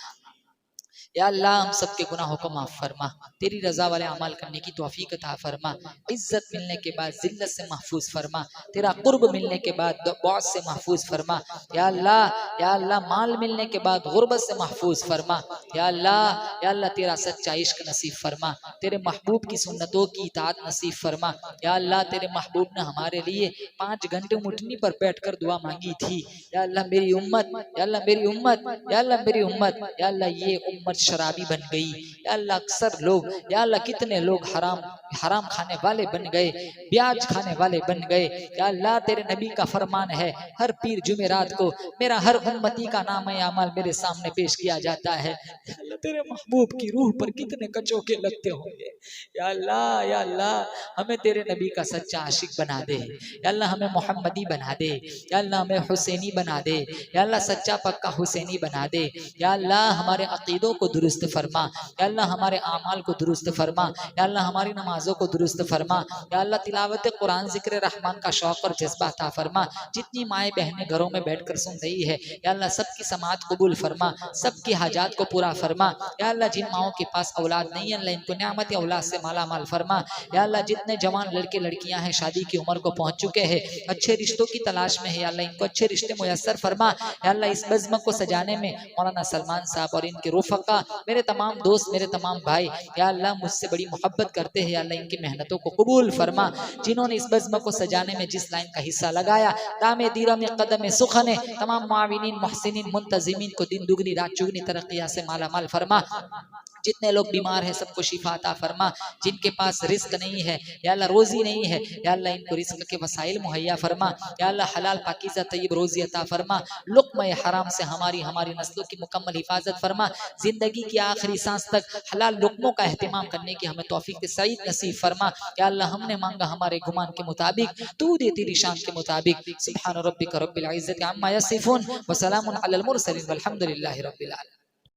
या अल्लाह हम सबके गुनाहों को माफ़ फरमा, तेरी रज़ा वाले अमल करने की तौफीक अता फरमा। इज्जत मिलने के बाद जिल्लत से महफूज फरमा, तेरा कुर्ब मिलने के बाद बौस से महफूज फरमा। या अल्लाह माल मिलने के बाद गुर्बत से महफूज फरमा। या अल्लाह तेरा सच्चा इश्क नसीब फरमा, तेरे महबूब की सुन्नतों की इताअत नसीब फरमा। या अल्लाह तेरे महबूब ने हमारे लिए 5 घंटे मुठनी पर बैठकर दुआ मांगी थी। या अल्लाह मेरी उम्मत, या अल्लाह मेरी उम्मत, या अल्लाह मेरी उम्मत, या अल्लाह ये उम्मत शराबी बन गई। या अल्लाह अक्सर लोग, या अल्लाह कितने लोग हराम खाने वाले बन गए, ब्याज खाने वाले बन गए। या अल्लाह तेरे नबी का फरमान है, हर पीर जुमेरात को मेरा हर उम्मती का नाम अमल मेरे सामने पेश किया जाता है। या अल्लाह तेरे महबूब की रूह पर कितने कचोके लगते होंगे। या अल्लाह हमें तेरे नबी का सच्चा आशिक बना दे। या अल्लाह हमें मोहम्मदी बना दे। या अल्लाह हमें हुसैनी बना दे। या अल्लाह सच्चा पक्का हुसैनी बना दे। या अल्लाह हमारे अकीदों को दुरुस्त फरमा। या अल्लाह हमारे आमाल को दुरुस्त फरमा। या अल्लाह हमारी नमाजों को दुरुस्त फरमा। या अल्लाह तिलावत कुरान, जिक्र रहमान का शौक़ और जज्बा अता फरमा। जितनी माएँ बहनें घरों में बैठकर सुन रही है, या अल्लाह सबकी समात कबूल फरमा, सबकी हाजात को पूरा फरमा। या अल्लाह जिन माओं के पास औलाद नहीं है, अल्लाह इनको नेमत औलाद से माला माल फरमा। या अल्लाह जितने जवान लड़के लड़कियां हैं शादी की उम्र को पहुंच चुके हैं, अच्छे रिश्तों की तलाश में है, या अल्लाह इनको अच्छे रिश्ते मुयस्सर फरमा। या अल्लाह इस बज़्म को सजाने में मौलाना सलमान साहब और इनके रुफ़क़ा, मेरे तमाम दोस्त, मेरे तमाम भाई, या अल्लाह मुझसे बड़ी मोहब्बत करते हैं। या अल्लाह इनकी मेहनतों को कबूल फरमा। जिन्होंने इस बज़्म को सजाने में जिस लाइन का हिस्सा लगाया, दामे दीरा में कदम सुखने, तमाम मुआविनीन, मुहसिनीन, मुंतज़िमीन को दिन दुगनी रात चुगनी तरक्कियाँ से माला माल फरमा। जितने लोग बीमार हैं सबको शिफा अता फरमा। जिनके पास रिस्क नहीं है, या अल्लाह रोजी नहीं है, या अल्लाह इनको रिस्क के वसाइल मुहैया फरमा। या अल्लाह हलाल पाकीज़ा तय्यब रोजी अता फरमा। लुक़्मा हराम से हमारी नस्लों की मुकम्मल हिफाजत फरमा। जिंदगी की आखिरी सांस तक हलाल लुक़्मों का एहतिमाम करने की हमें तौफीक सईद नसीब फरमा। या अल्लाह हमने मांगा हमारे गुमान के मुताबिक, तू दे तेरी शान के मुताबिक। सुब्हान रब्बिका रब्बिल इज़्ज़ति अम्मा यसिफून व सलामुन अलल मुरसलीन वल्हम्दुलिल्लाहि रब्बिल आलमीन।